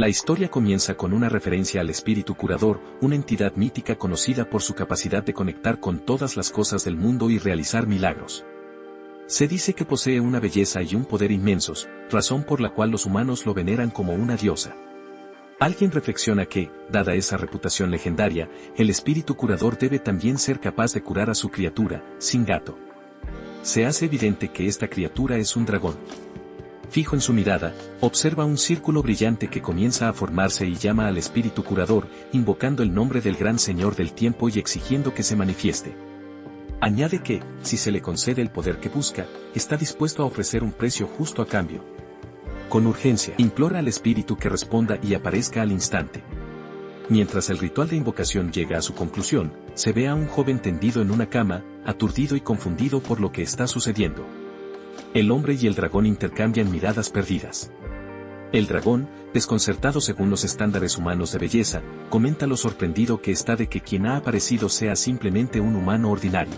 La historia comienza con una referencia al espíritu curador, una entidad mítica conocida por su capacidad de conectar con todas las cosas del mundo y realizar milagros. Se dice que posee una belleza y un poder inmensos, razón por la cual los humanos lo veneran como una diosa. Alguien reflexiona que, dada esa reputación legendaria, el espíritu curador debe también ser capaz de curar a su criatura, sin gato. Se hace evidente que esta criatura es un dragón. Fijo en su mirada, observa un círculo brillante que comienza a formarse y llama al espíritu curador, invocando el nombre del gran señor del tiempo y exigiendo que se manifieste. Añade que, si se le concede el poder que busca, está dispuesto a ofrecer un precio justo a cambio. Con urgencia, implora al espíritu que responda y aparezca al instante. Mientras el ritual de invocación llega a su conclusión, se ve a un joven tendido en una cama, aturdido y confundido por lo que está sucediendo. El hombre y el dragón intercambian miradas perdidas. El dragón, desconcertado según los estándares humanos de belleza, comenta lo sorprendido que está de que quien ha aparecido sea simplemente un humano ordinario.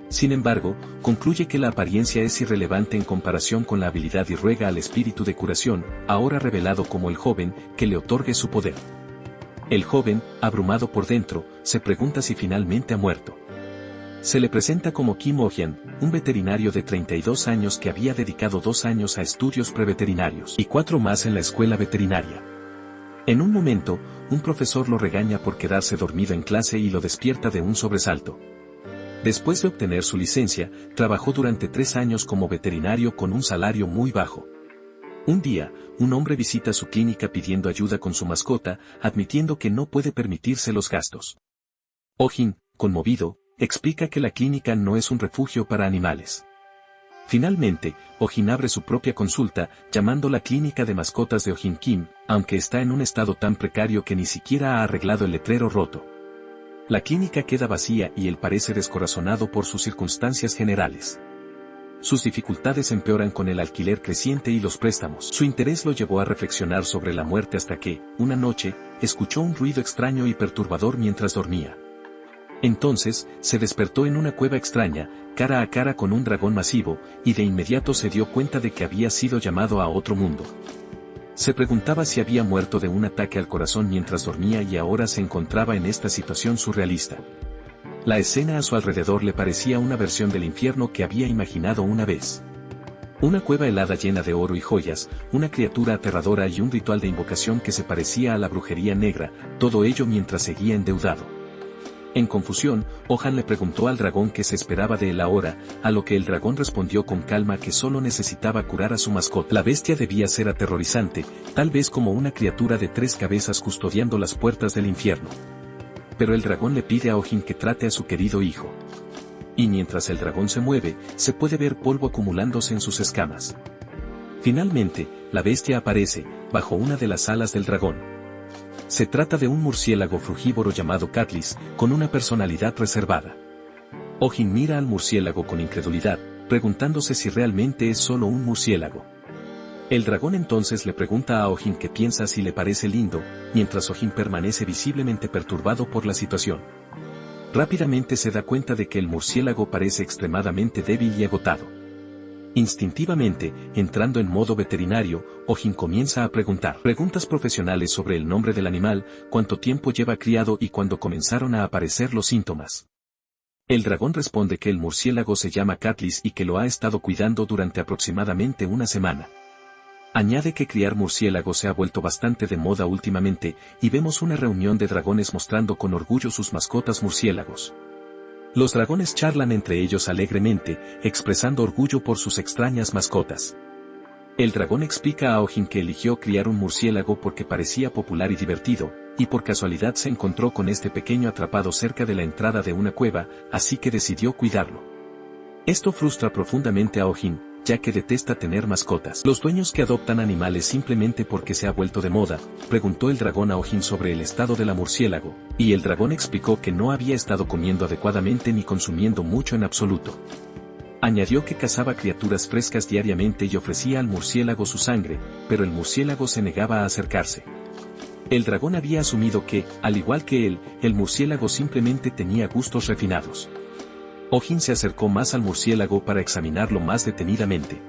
Sin embargo, concluye que la apariencia es irrelevante en comparación con la habilidad y ruega al espíritu de curación, ahora revelado como el joven, que le otorgue su poder. El joven, abrumado por dentro, se pregunta si finalmente ha muerto. Se le presenta como Kim Oh-hyun, un veterinario de 32 años que había dedicado 2 años a estudios preveterinarios y 4 más en la escuela veterinaria. En un momento, un profesor lo regaña por quedarse dormido en clase y lo despierta de un sobresalto. Después de obtener su licencia, trabajó durante 3 años como veterinario con un salario muy bajo. Un día, un hombre visita su clínica pidiendo ayuda con su mascota, admitiendo que no puede permitirse los gastos. Oh-hyun, conmovido, explica que la clínica no es un refugio para animales. Finalmente, Oh-hyun abre su propia consulta, llamando la clínica de mascotas de Oh-hyun Kim, aunque está en un estado tan precario que ni siquiera ha arreglado el letrero roto. La clínica queda vacía y él parece descorazonado por sus circunstancias generales. Sus dificultades empeoran con el alquiler creciente y los préstamos. Su interés lo llevó a reflexionar sobre la muerte hasta que, una noche, escuchó un ruido extraño y perturbador mientras dormía. Entonces, se despertó en una cueva extraña, cara a cara con un dragón masivo, y de inmediato se dio cuenta de que había sido llamado a otro mundo. Se preguntaba si había muerto de un ataque al corazón mientras dormía y ahora se encontraba en esta situación surrealista. La escena a su alrededor le parecía una versión del infierno que había imaginado una vez. Una cueva helada llena de oro y joyas, una criatura aterradora y un ritual de invocación que se parecía a la brujería negra, todo ello mientras seguía endeudado. En confusión, Oh-hyun le preguntó al dragón qué se esperaba de él ahora, a lo que el dragón respondió con calma que solo necesitaba curar a su mascota. La bestia debía ser aterrorizante, tal vez como una criatura de 3 cabezas custodiando las puertas del infierno. Pero el dragón le pide a Oh-hyun que trate a su querido hijo. Y mientras el dragón se mueve, se puede ver polvo acumulándose en sus escamas. Finalmente, la bestia aparece, bajo una de las alas del dragón. Se trata de un murciélago frugívoro llamado Katliss, con una personalidad reservada. Oh-hyun mira al murciélago con incredulidad, preguntándose si realmente es solo un murciélago. El dragón entonces le pregunta a Oh-hyun qué piensa si le parece lindo, mientras Oh-hyun permanece visiblemente perturbado por la situación. Rápidamente se da cuenta de que el murciélago parece extremadamente débil y agotado. Instintivamente, entrando en modo veterinario, Oh-hyun comienza a preguntar preguntas profesionales sobre el nombre del animal, cuánto tiempo lleva criado y cuándo comenzaron a aparecer los síntomas. El dragón responde que el murciélago se llama Katliss y que lo ha estado cuidando durante aproximadamente una semana. Añade que criar murciélagos se ha vuelto bastante de moda últimamente, y vemos una reunión de dragones mostrando con orgullo sus mascotas murciélagos. Los dragones charlan entre ellos alegremente, expresando orgullo por sus extrañas mascotas. El dragón explica a Oh-hyun que eligió criar un murciélago porque parecía popular y divertido, y por casualidad se encontró con este pequeño atrapado cerca de la entrada de una cueva, así que decidió cuidarlo. Esto frustra profundamente a Oh-hyun, ya que detesta tener mascotas. ¿Los dueños que adoptan animales simplemente porque se ha vuelto de moda? Preguntó el dragón a Oh-hyun sobre el estado de la murciélago, y el dragón explicó que no había estado comiendo adecuadamente ni consumiendo mucho en absoluto. Añadió que cazaba criaturas frescas diariamente y ofrecía al murciélago su sangre, pero el murciélago se negaba a acercarse. El dragón había asumido que, al igual que él, el murciélago simplemente tenía gustos refinados. Oh-hyun se acercó más al murciélago para examinarlo más detenidamente.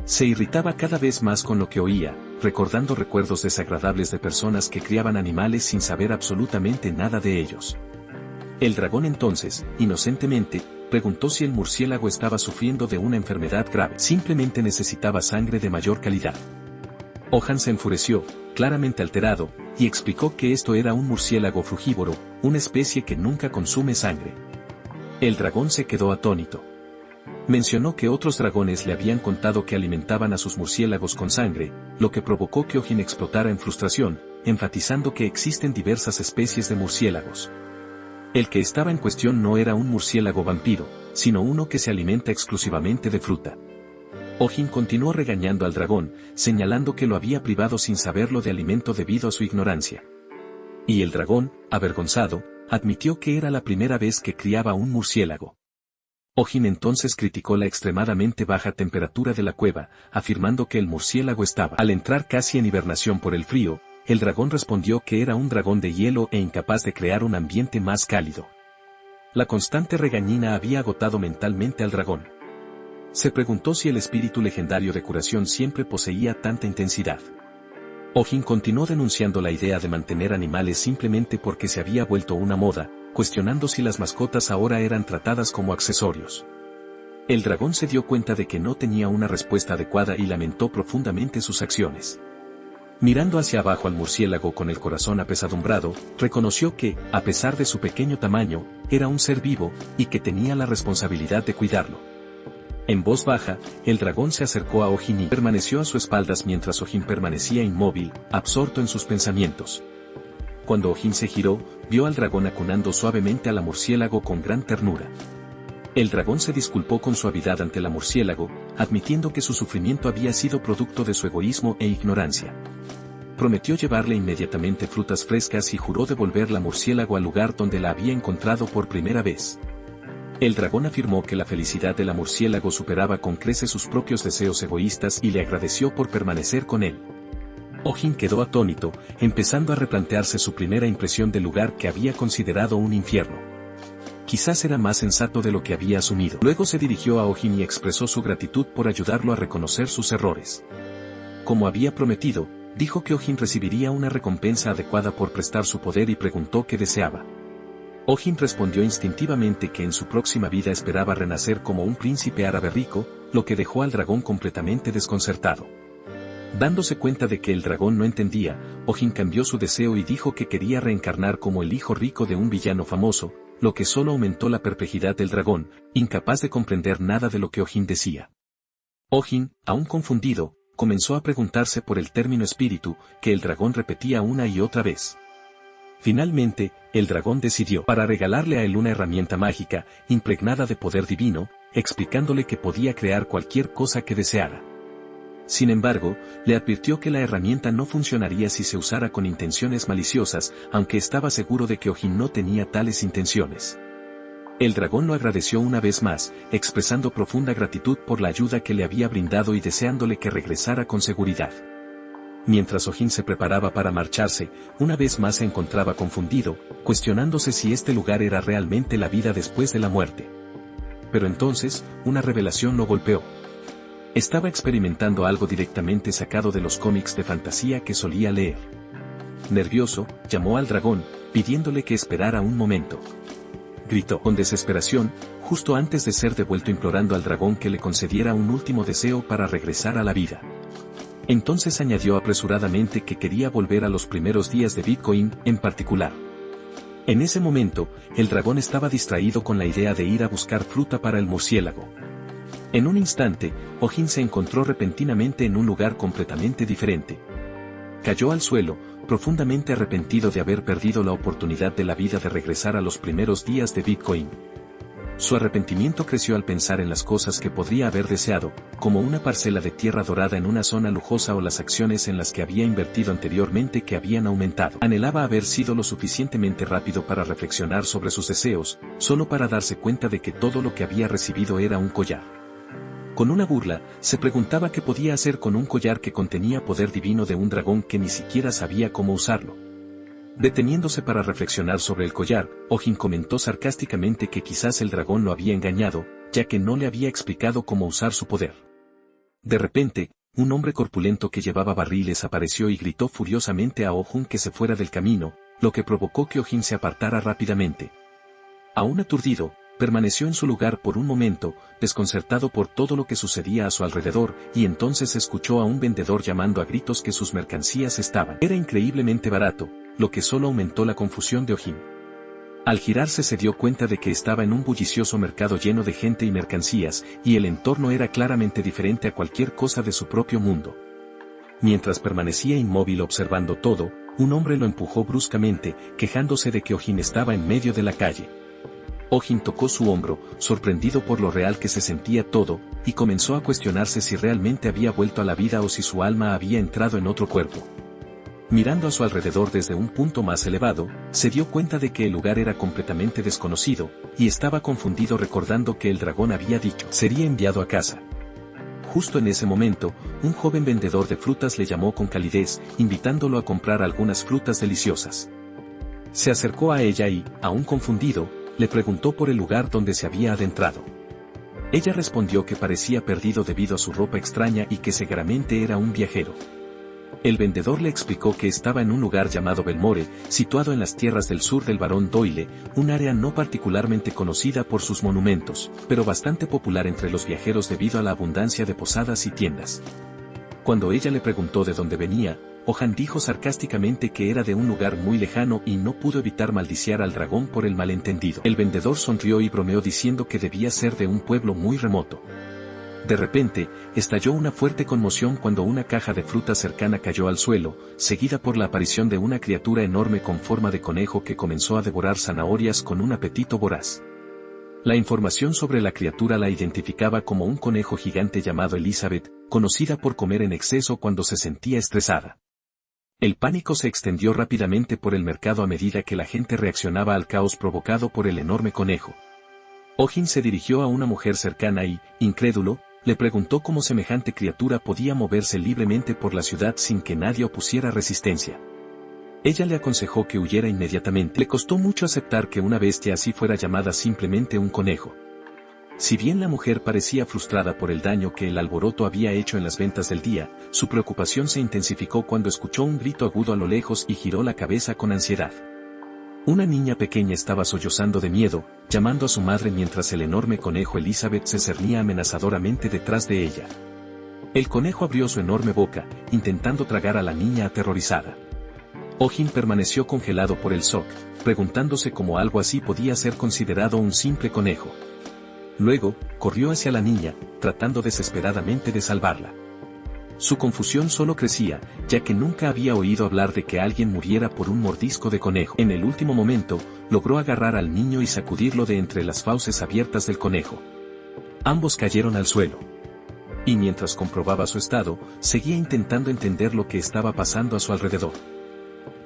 Se irritaba cada vez más con lo que oía, recordando recuerdos desagradables de personas que criaban animales sin saber absolutamente nada de ellos. El dragón entonces, inocentemente, preguntó si el murciélago estaba sufriendo de una enfermedad grave. Simplemente necesitaba sangre de mayor calidad. Ojan se enfureció, claramente alterado, y explicó que esto era un murciélago frugívoro, una especie que nunca consume sangre. El dragón se quedó atónito. Mencionó que otros dragones le habían contado que alimentaban a sus murciélagos con sangre, lo que provocó que Ojin explotara en frustración, enfatizando que existen diversas especies de murciélagos. El que estaba en cuestión no era un murciélago vampiro, sino uno que se alimenta exclusivamente de fruta. Ojin continuó regañando al dragón, señalando que lo había privado sin saberlo de alimento debido a su ignorancia. Y el dragón, avergonzado, admitió que era la primera vez que criaba un murciélago. Ojin entonces criticó la extremadamente baja temperatura de la cueva, afirmando que el murciélago estaba al entrar casi en hibernación por el frío. El dragón respondió que era un dragón de hielo e incapaz de crear un ambiente más cálido. La constante regañina había agotado mentalmente al dragón. Se preguntó si el espíritu legendario de curación siempre poseía tanta intensidad. Ojin continuó denunciando la idea de mantener animales simplemente porque se había vuelto una moda, cuestionando si las mascotas ahora eran tratadas como accesorios. El dragón se dio cuenta de que no tenía una respuesta adecuada y lamentó profundamente sus acciones. Mirando hacia abajo al murciélago con el corazón apesadumbrado, reconoció que, a pesar de su pequeño tamaño, era un ser vivo, y que tenía la responsabilidad de cuidarlo. En voz baja, el dragón se acercó a Ojin y permaneció a su espaldas mientras Ojin permanecía inmóvil, absorto en sus pensamientos. Cuando Ojin se giró, vio al dragón acunando suavemente a la murciélago con gran ternura. El dragón se disculpó con suavidad ante la murciélago, admitiendo que su sufrimiento había sido producto de su egoísmo e ignorancia. Prometió llevarle inmediatamente frutas frescas y juró devolver la murciélago al lugar donde la había encontrado por primera vez. El dragón afirmó que la felicidad de la murciélago superaba con creces sus propios deseos egoístas y le agradeció por permanecer con él. Ojin quedó atónito, empezando a replantearse su primera impresión del lugar que había considerado un infierno. Quizás era más sensato de lo que había asumido. Luego se dirigió a Ojin y expresó su gratitud por ayudarlo a reconocer sus errores. Como había prometido, dijo que Ojin recibiría una recompensa adecuada por prestar su poder y preguntó qué deseaba. Ojin respondió instintivamente que en su próxima vida esperaba renacer como un príncipe árabe rico, lo que dejó al dragón completamente desconcertado. Dándose cuenta de que el dragón no entendía, Ojin cambió su deseo y dijo que quería reencarnar como el hijo rico de un villano famoso, lo que solo aumentó la perplejidad del dragón, incapaz de comprender nada de lo que Ojin decía. Ojin, aún confundido, comenzó a preguntarse por el término espíritu, que el dragón repetía una y otra vez. Finalmente, el dragón decidió para regalarle a él una herramienta mágica, impregnada de poder divino, explicándole que podía crear cualquier cosa que deseara. Sin embargo, le advirtió que la herramienta no funcionaría si se usara con intenciones maliciosas, aunque estaba seguro de que Ojin no tenía tales intenciones. El dragón lo agradeció una vez más, expresando profunda gratitud por la ayuda que le había brindado y deseándole que regresara con seguridad. Mientras Ojin se preparaba para marcharse, una vez más se encontraba confundido, cuestionándose si este lugar era realmente la vida después de la muerte. Pero entonces, una revelación lo golpeó. Estaba experimentando algo directamente sacado de los cómics de fantasía que solía leer. Nervioso, llamó al dragón, pidiéndole que esperara un momento. Gritó con desesperación, justo antes de ser devuelto, implorando al dragón que le concediera un último deseo para regresar a la vida. Entonces añadió apresuradamente que quería volver a los primeros días de Bitcoin, en particular. En ese momento, el dragón estaba distraído con la idea de ir a buscar fruta para el murciélago. En un instante, Ojin se encontró repentinamente en un lugar completamente diferente. Cayó al suelo, profundamente arrepentido de haber perdido la oportunidad de la vida de regresar a los primeros días de Bitcoin. Su arrepentimiento creció al pensar en las cosas que podría haber deseado, como una parcela de tierra dorada en una zona lujosa o las acciones en las que había invertido anteriormente que habían aumentado. Anhelaba haber sido lo suficientemente rápido para reflexionar sobre sus deseos, solo para darse cuenta de que todo lo que había recibido era un collar. Con una burla, se preguntaba qué podía hacer con un collar que contenía poder divino de un dragón que ni siquiera sabía cómo usarlo. Deteniéndose para reflexionar sobre el collar, Ojin comentó sarcásticamente que quizás el dragón lo había engañado, ya que no le había explicado cómo usar su poder. De repente, un hombre corpulento que llevaba barriles apareció y gritó furiosamente a Oh-jin que se fuera del camino, lo que provocó que Oh-jin se apartara rápidamente. Aún aturdido, permaneció en su lugar por un momento, desconcertado por todo lo que sucedía a su alrededor, y entonces escuchó a un vendedor llamando a gritos que sus mercancías era increíblemente barato, lo que solo aumentó la confusión de Oh-jin. Al girarse se dio cuenta de que estaba en un bullicioso mercado lleno de gente y mercancías, y el entorno era claramente diferente a cualquier cosa de su propio mundo. Mientras permanecía inmóvil observando todo, un hombre lo empujó bruscamente, quejándose de que Oh-jin estaba en medio de la calle. Oh-jin tocó su hombro, sorprendido por lo real que se sentía todo, y comenzó a cuestionarse si realmente había vuelto a la vida o si su alma había entrado en otro cuerpo. Mirando a su alrededor desde un punto más elevado, se dio cuenta de que el lugar era completamente desconocido, y estaba confundido recordando que el dragón había dicho sería enviado a casa. Justo en ese momento, un joven vendedor de frutas le llamó con calidez, invitándolo a comprar algunas frutas deliciosas. Se acercó a ella y, aún confundido, le preguntó por el lugar donde se había adentrado. Ella respondió que parecía perdido debido a su ropa extraña y que seguramente era un viajero. El vendedor le explicó que estaba en un lugar llamado Belmore, situado en las tierras del sur del Barón Doyle, un área no particularmente conocida por sus monumentos, pero bastante popular entre los viajeros debido a la abundancia de posadas y tiendas. Cuando ella le preguntó de dónde venía, Oh-jin dijo sarcásticamente que era de un lugar muy lejano y no pudo evitar maldiciar al dragón por el malentendido. El vendedor sonrió y bromeó diciendo que debía ser de un pueblo muy remoto. De repente, estalló una fuerte conmoción cuando una caja de fruta cercana cayó al suelo, seguida por la aparición de una criatura enorme con forma de conejo que comenzó a devorar zanahorias con un apetito voraz. La información sobre la criatura la identificaba como un conejo gigante llamado Elizabeth, conocida por comer en exceso cuando se sentía estresada. El pánico se extendió rápidamente por el mercado a medida que la gente reaccionaba al caos provocado por el enorme conejo. Oh-jin se dirigió a una mujer cercana y, incrédulo, le preguntó cómo semejante criatura podía moverse libremente por la ciudad sin que nadie opusiera resistencia. Ella le aconsejó que huyera inmediatamente. Le costó mucho aceptar que una bestia así fuera llamada simplemente un conejo. Si bien la mujer parecía frustrada por el daño que el alboroto había hecho en las ventas del día, su preocupación se intensificó cuando escuchó un grito agudo a lo lejos y giró la cabeza con ansiedad. Una niña pequeña estaba sollozando de miedo, llamando a su madre mientras el enorme conejo Elizabeth se cernía amenazadoramente detrás de ella. El conejo abrió su enorme boca, intentando tragar a la niña aterrorizada. Oh-jin permaneció congelado por el shock, preguntándose cómo algo así podía ser considerado un simple conejo. Luego, corrió hacia la niña, tratando desesperadamente de salvarla. Su confusión solo crecía, ya que nunca había oído hablar de que alguien muriera por un mordisco de conejo. En el último momento, logró agarrar al niño y sacudirlo de entre las fauces abiertas del conejo. Ambos cayeron al suelo. Y mientras comprobaba su estado, seguía intentando entender lo que estaba pasando a su alrededor.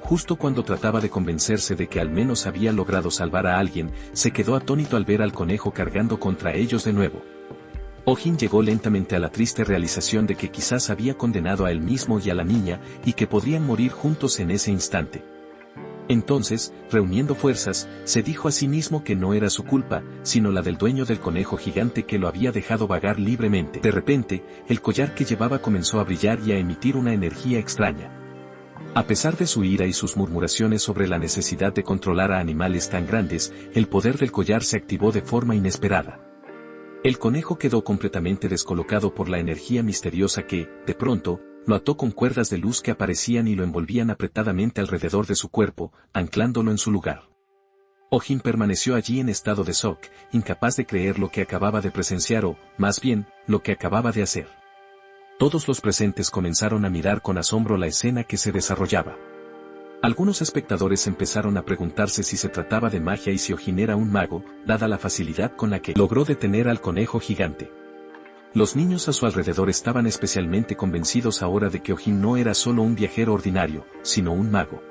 Justo cuando trataba de convencerse de que al menos había logrado salvar a alguien, se quedó atónito al ver al conejo cargando contra ellos de nuevo. Oh-jin llegó lentamente a la triste realización de que quizás había condenado a él mismo y a la niña, y que podrían morir juntos en ese instante. Entonces, reuniendo fuerzas, se dijo a sí mismo que no era su culpa, sino la del dueño del conejo gigante que lo había dejado vagar libremente. De repente, el collar que llevaba comenzó a brillar y a emitir una energía extraña. A pesar de su ira y sus murmuraciones sobre la necesidad de controlar a animales tan grandes, el poder del collar se activó de forma inesperada. El conejo quedó completamente descolocado por la energía misteriosa que, de pronto, lo ató con cuerdas de luz que aparecían y lo envolvían apretadamente alrededor de su cuerpo, anclándolo en su lugar. Oh-jin permaneció allí en estado de shock, incapaz de creer lo que acababa de presenciar o, más bien, lo que acababa de hacer. Todos los presentes comenzaron a mirar con asombro la escena que se desarrollaba. Algunos espectadores empezaron a preguntarse si se trataba de magia y si Oh-jin era un mago, dada la facilidad con la que logró detener al conejo gigante. Los niños a su alrededor estaban especialmente convencidos ahora de que Oh-jin no era solo un viajero ordinario, sino un mago.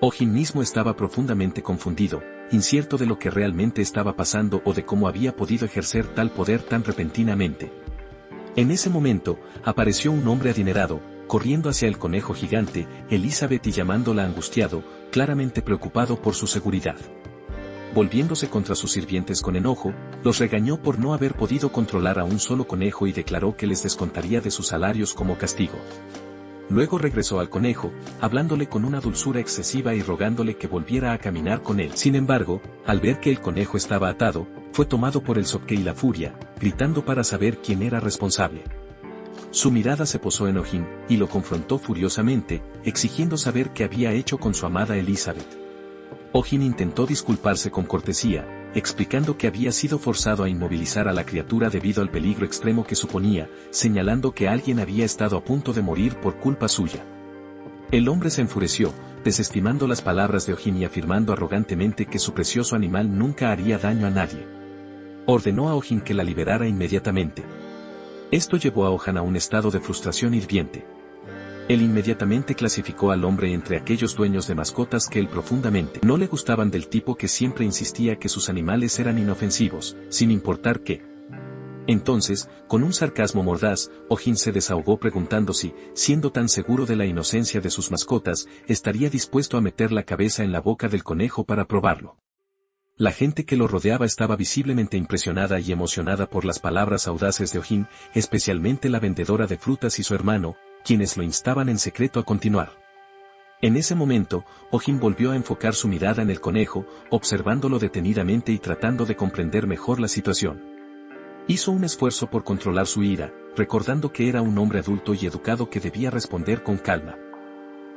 Oh-jin mismo estaba profundamente confundido, incierto de lo que realmente estaba pasando o de cómo había podido ejercer tal poder tan repentinamente. En ese momento, apareció un hombre adinerado, corriendo hacia el conejo gigante, Elizabeth y llamándola angustiado, claramente preocupado por su seguridad. volviéndose contra sus sirvientes con enojo, los regañó por no haber podido controlar a un solo conejo y declaró que les descontaría de sus salarios como castigo. Luego regresó al conejo, hablándole con una dulzura excesiva y rogándole que volviera a caminar con él. Sin embargo, al ver que el conejo estaba atado, fue tomado por el sopque y la furia, gritando para saber quién era responsable. Su mirada se posó en Ojín, y lo confrontó furiosamente, exigiendo saber qué había hecho con su amada Elizabeth. Ojín intentó disculparse con cortesía, explicando que había sido forzado a inmovilizar a la criatura debido al peligro extremo que suponía, señalando que alguien había estado a punto de morir por culpa suya. El hombre se enfureció, desestimando las palabras de Ojín y afirmando arrogantemente que su precioso animal nunca haría daño a nadie. Ordenó a Ojín que la liberara inmediatamente. Esto llevó a Ojan a un estado de frustración hirviente. Él inmediatamente clasificó al hombre entre aquellos dueños de mascotas que él profundamente no le gustaban, del tipo que siempre insistía que sus animales eran inofensivos, sin importar qué. Entonces, con un sarcasmo mordaz, Ojín se desahogó preguntando si, siendo tan seguro de la inocencia de sus mascotas, estaría dispuesto a meter la cabeza en la boca del conejo para probarlo. La gente que lo rodeaba estaba visiblemente impresionada y emocionada por las palabras audaces de Ojín, especialmente la vendedora de frutas y su hermano, quienes lo instaban en secreto a continuar. En ese momento, Ojín volvió a enfocar su mirada en el conejo, observándolo detenidamente y tratando de comprender mejor la situación. Hizo un esfuerzo por controlar su ira, recordando que era un hombre adulto y educado que debía responder con calma.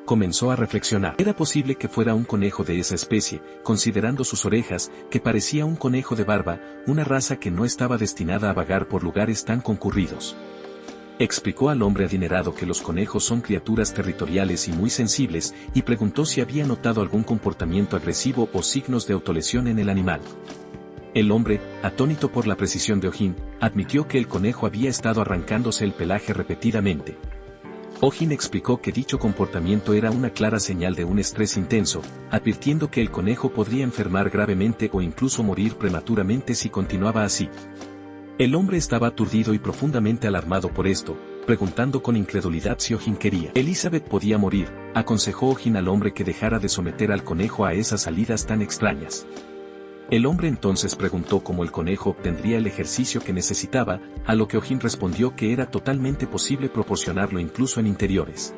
Comenzó a reflexionar. Era posible que fuera un conejo de esa especie, considerando sus orejas, que parecía un conejo de barba, una raza que no estaba destinada a vagar por lugares tan concurridos. Explicó al hombre adinerado que los conejos son criaturas territoriales y muy sensibles, y preguntó si había notado algún comportamiento agresivo o signos de autolesión en el animal. El hombre, atónito por la precisión de Ojín, admitió que el conejo había estado arrancándose el pelaje repetidamente. Ojín explicó que dicho comportamiento era una clara señal de un estrés intenso, advirtiendo que el conejo podría enfermar gravemente o incluso morir prematuramente si continuaba así. El hombre estaba aturdido y profundamente alarmado por esto, preguntando con incredulidad si Ojín quería. Elizabeth podía morir, aconsejó Ojín al hombre que dejara de someter al conejo a esas salidas tan extrañas. El hombre entonces preguntó cómo el conejo obtendría el ejercicio que necesitaba, a lo que Ojín respondió que era totalmente posible proporcionarlo incluso en interiores.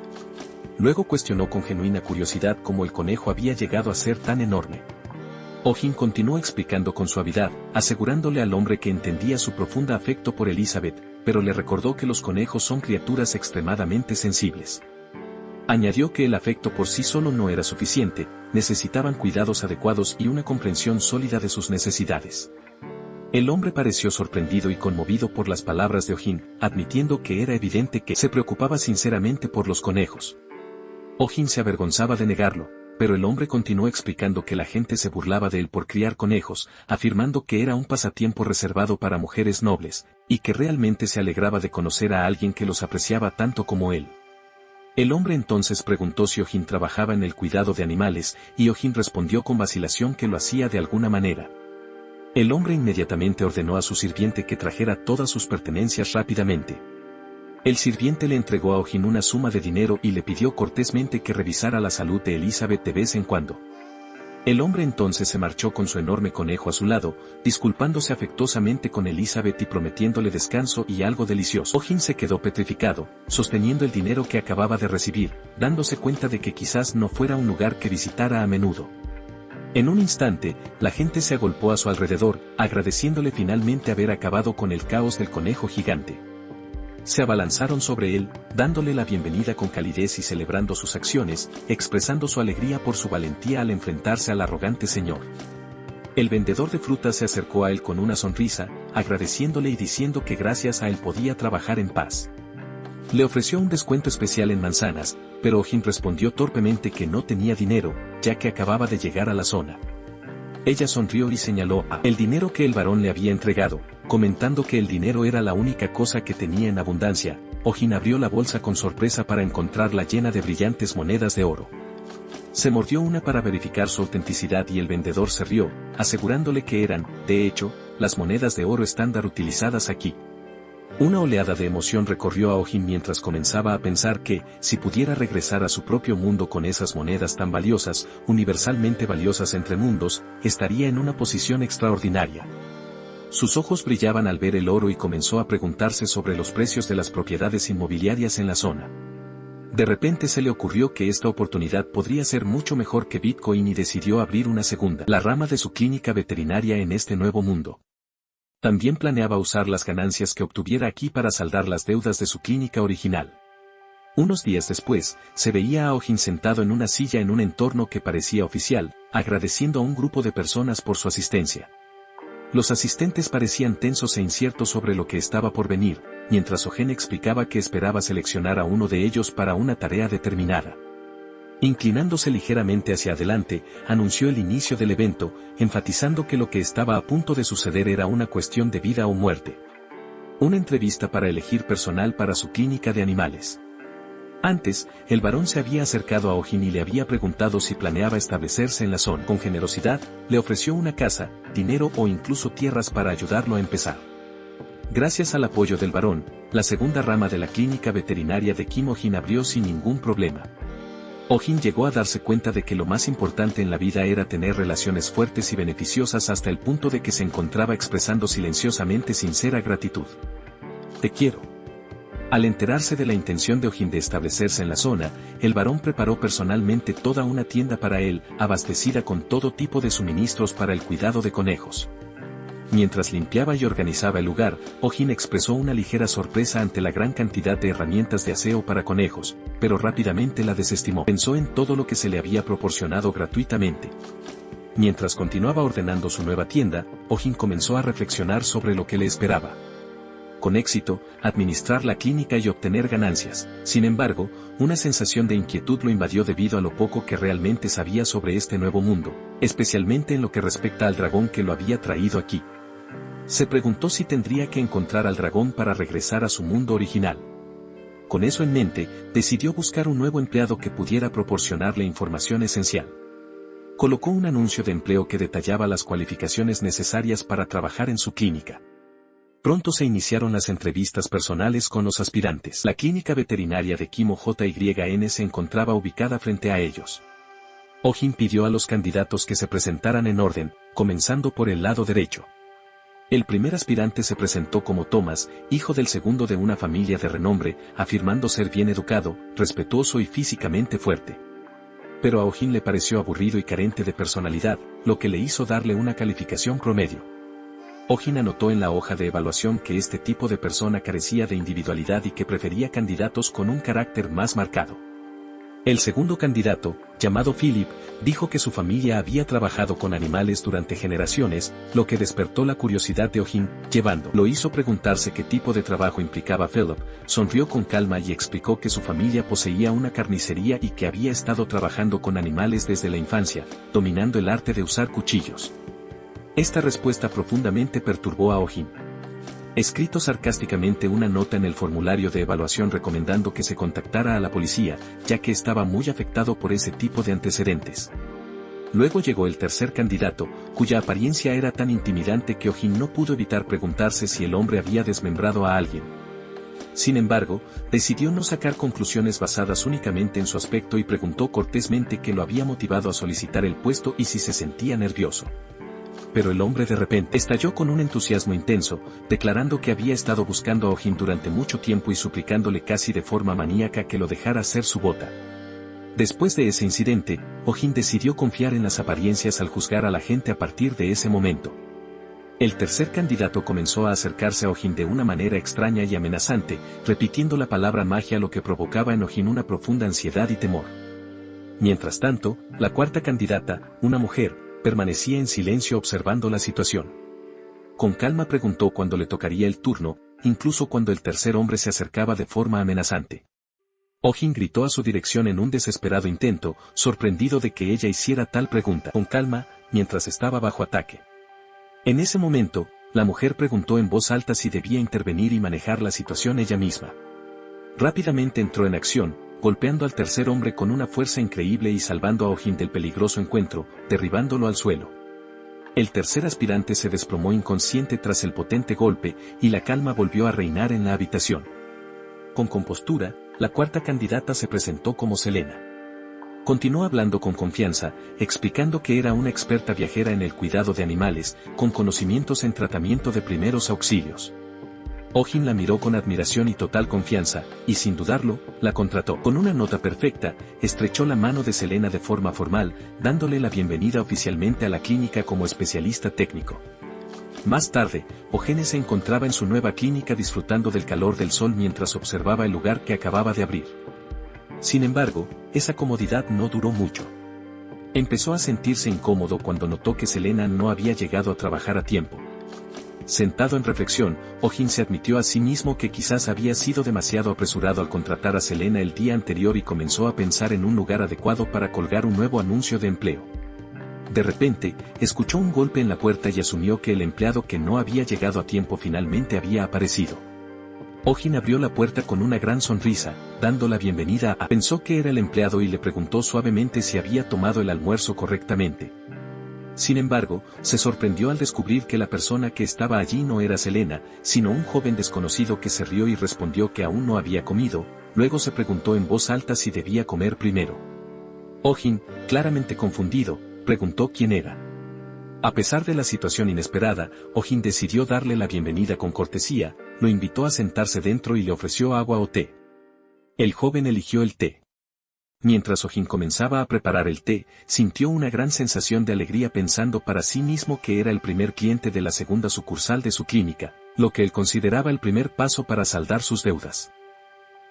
Luego cuestionó con genuina curiosidad cómo el conejo había llegado a ser tan enorme. Ojín continuó explicando con suavidad, asegurándole al hombre que entendía su profundo afecto por Elizabeth, pero le recordó que los conejos son criaturas extremadamente sensibles. Añadió que el afecto por sí solo no era suficiente, necesitaban cuidados adecuados y una comprensión sólida de sus necesidades. El hombre pareció sorprendido y conmovido por las palabras de Ojín, admitiendo que era evidente que se preocupaba sinceramente por los conejos. Ojín se avergonzaba de negarlo, pero el hombre continuó explicando que la gente se burlaba de él por criar conejos, afirmando que era un pasatiempo reservado para mujeres nobles, y que realmente se alegraba de conocer a alguien que los apreciaba tanto como él. El hombre entonces preguntó si Ojín trabajaba en el cuidado de animales, y Ojín respondió con vacilación que lo hacía de alguna manera. El hombre inmediatamente ordenó a su sirviente que trajera todas sus pertenencias rápidamente. El sirviente le entregó a Ojín una suma de dinero y le pidió cortésmente que revisara la salud de Elizabeth de vez en cuando. El hombre entonces se marchó con su enorme conejo a su lado, disculpándose afectuosamente con Elizabeth y prometiéndole descanso y algo delicioso. Ojín se quedó petrificado, sosteniendo el dinero que acababa de recibir, dándose cuenta de que quizás no fuera un lugar que visitara a menudo. En un instante, la gente se agolpó a su alrededor, agradeciéndole finalmente haber acabado con el caos del conejo gigante. Se abalanzaron sobre él, dándole la bienvenida con calidez y celebrando sus acciones, expresando su alegría por su valentía al enfrentarse al arrogante señor. El vendedor de frutas se acercó a él con una sonrisa, agradeciéndole y diciendo que gracias a él podía trabajar en paz. Le ofreció un descuento especial en manzanas, pero Ojín respondió torpemente que no tenía dinero, ya que acababa de llegar a la zona. Ella sonrió y señaló el dinero que el varón le había entregado, comentando que el dinero era la única cosa que tenía en abundancia. Ojín abrió la bolsa con sorpresa para encontrarla llena de brillantes monedas de oro. Se mordió una para verificar su autenticidad y el vendedor se rió, asegurándole que eran, de hecho, las monedas de oro estándar utilizadas aquí. Una oleada de emoción recorrió a Ojin mientras comenzaba a pensar que, si pudiera regresar a su propio mundo con esas monedas tan valiosas, universalmente valiosas entre mundos, estaría en una posición extraordinaria. Sus ojos brillaban al ver el oro y comenzó a preguntarse sobre los precios de las propiedades inmobiliarias en la zona. De repente se le ocurrió que esta oportunidad podría ser mucho mejor que Bitcoin y decidió abrir una segunda, la rama de su clínica veterinaria en este nuevo mundo. También planeaba usar las ganancias que obtuviera aquí para saldar las deudas de su clínica original. Unos días después, se veía a Ojin sentado en una silla en un entorno que parecía oficial, agradeciendo a un grupo de personas por su asistencia. Los asistentes parecían tensos e inciertos sobre lo que estaba por venir, mientras Ojin explicaba que esperaba seleccionar a uno de ellos para una tarea determinada. Inclinándose ligeramente hacia adelante, anunció el inicio del evento, enfatizando que lo que estaba a punto de suceder era una cuestión de vida o muerte. Una entrevista para elegir personal para su clínica de animales. Antes, el varón se había acercado a Ojin y le había preguntado si planeaba establecerse en la zona. Con generosidad, le ofreció una casa, dinero o incluso tierras para ayudarlo a empezar. Gracias al apoyo del varón, la segunda rama de la clínica veterinaria de Kim Ojin abrió sin ningún problema. Ojin llegó a darse cuenta de que lo más importante en la vida era tener relaciones fuertes y beneficiosas hasta el punto de que se encontraba expresando silenciosamente sincera gratitud. Te quiero. Al enterarse de la intención de Ojin de establecerse en la zona, el varón preparó personalmente toda una tienda para él, abastecida con todo tipo de suministros para el cuidado de conejos. Mientras limpiaba y organizaba el lugar, Ojin expresó una ligera sorpresa ante la gran cantidad de herramientas de aseo para conejos, pero rápidamente la desestimó. Pensó en todo lo que se le había proporcionado gratuitamente. Mientras continuaba ordenando su nueva tienda, Ojin comenzó a reflexionar sobre lo que le esperaba. Con éxito, administrar la clínica y obtener ganancias. Sin embargo, una sensación de inquietud lo invadió debido a lo poco que realmente sabía sobre este nuevo mundo, especialmente en lo que respecta al dragón que lo había traído aquí. Se preguntó si tendría que encontrar al dragón para regresar a su mundo original. Con eso en mente, decidió buscar un nuevo empleado que pudiera proporcionarle información esencial. Colocó un anuncio de empleo que detallaba las cualificaciones necesarias para trabajar en su clínica. Pronto se iniciaron las entrevistas personales con los aspirantes. La clínica veterinaria de Kim Ojin se encontraba ubicada frente a ellos. Ojin pidió a los candidatos que se presentaran en orden, comenzando por el lado derecho. El primer aspirante se presentó como Thomas, hijo del segundo de una familia de renombre, afirmando ser bien educado, respetuoso y físicamente fuerte. Pero a Ojin le pareció aburrido y carente de personalidad, lo que le hizo darle una calificación promedio. Ojin anotó en la hoja de evaluación que este tipo de persona carecía de individualidad y que prefería candidatos con un carácter más marcado. El segundo candidato, llamado Philip, dijo que su familia había trabajado con animales durante generaciones, lo que despertó la curiosidad de Ojin, lo hizo preguntarse qué tipo de trabajo implicaba Philip, sonrió con calma y explicó que su familia poseía una carnicería y que había estado trabajando con animales desde la infancia, dominando el arte de usar cuchillos. Esta respuesta profundamente perturbó a Ojin. Escrito sarcásticamente una nota en el formulario de evaluación recomendando que se contactara a la policía, ya que estaba muy afectado por ese tipo de antecedentes. Luego llegó el tercer candidato, cuya apariencia era tan intimidante que Ojin no pudo evitar preguntarse si el hombre había desmembrado a alguien. Sin embargo, decidió no sacar conclusiones basadas únicamente en su aspecto y preguntó cortésmente qué lo había motivado a solicitar el puesto y si se sentía nervioso. Pero el hombre de repente estalló con un entusiasmo intenso, declarando que había estado buscando a Ojin durante mucho tiempo y suplicándole casi de forma maníaca que lo dejara ser su bota. Después de ese incidente, Ojin decidió confiar en las apariencias al juzgar a la gente a partir de ese momento. El tercer candidato comenzó a acercarse a Ojin de una manera extraña y amenazante, repitiendo la palabra magia, lo que provocaba en Ojin una profunda ansiedad y temor. Mientras tanto, la cuarta candidata, una mujer, permanecía en silencio observando la situación. Con calma preguntó cuándo le tocaría el turno, incluso cuando el tercer hombre se acercaba de forma amenazante. Ojin gritó a su dirección en un desesperado intento, sorprendido de que ella hiciera tal pregunta con calma, mientras estaba bajo ataque. En ese momento, la mujer preguntó en voz alta si debía intervenir y manejar la situación ella misma. Rápidamente entró en acción, golpeando al tercer hombre con una fuerza increíble y salvando a Ojin del peligroso encuentro, derribándolo al suelo. El tercer aspirante se desplomó inconsciente tras el potente golpe, y la calma volvió a reinar en la habitación. Con compostura, la cuarta candidata se presentó como Selena. Continuó hablando con confianza, explicando que era una experta viajera en el cuidado de animales, con conocimientos en tratamiento de primeros auxilios. Ojin la miró con admiración y total confianza, y sin dudarlo, la contrató. Con una nota perfecta, estrechó la mano de Selena de forma formal, dándole la bienvenida oficialmente a la clínica como especialista técnico. Más tarde, Ojin se encontraba en su nueva clínica disfrutando del calor del sol mientras observaba el lugar que acababa de abrir. Sin embargo, esa comodidad no duró mucho. Empezó a sentirse incómodo cuando notó que Selena no había llegado a trabajar a tiempo. Sentado en reflexión, Ojin se admitió a sí mismo que quizás había sido demasiado apresurado al contratar a Selena el día anterior y comenzó a pensar en un lugar adecuado para colgar un nuevo anuncio de empleo. De repente, escuchó un golpe en la puerta y asumió que el empleado que no había llegado a tiempo finalmente había aparecido. Ojin abrió la puerta con una gran sonrisa, dando la bienvenida a... Pensó que era el empleado y le preguntó suavemente si había tomado el almuerzo correctamente. Sin embargo, se sorprendió al descubrir que la persona que estaba allí no era Selena, sino un joven desconocido que se rió y respondió que aún no había comido, luego se preguntó en voz alta si debía comer primero. Ojin, claramente confundido, preguntó quién era. A pesar de la situación inesperada, Ojin decidió darle la bienvenida con cortesía, lo invitó a sentarse dentro y le ofreció agua o té. El joven eligió el té. Mientras Ojin comenzaba a preparar el té, sintió una gran sensación de alegría pensando para sí mismo que era el primer cliente de la segunda sucursal de su clínica, lo que él consideraba el primer paso para saldar sus deudas.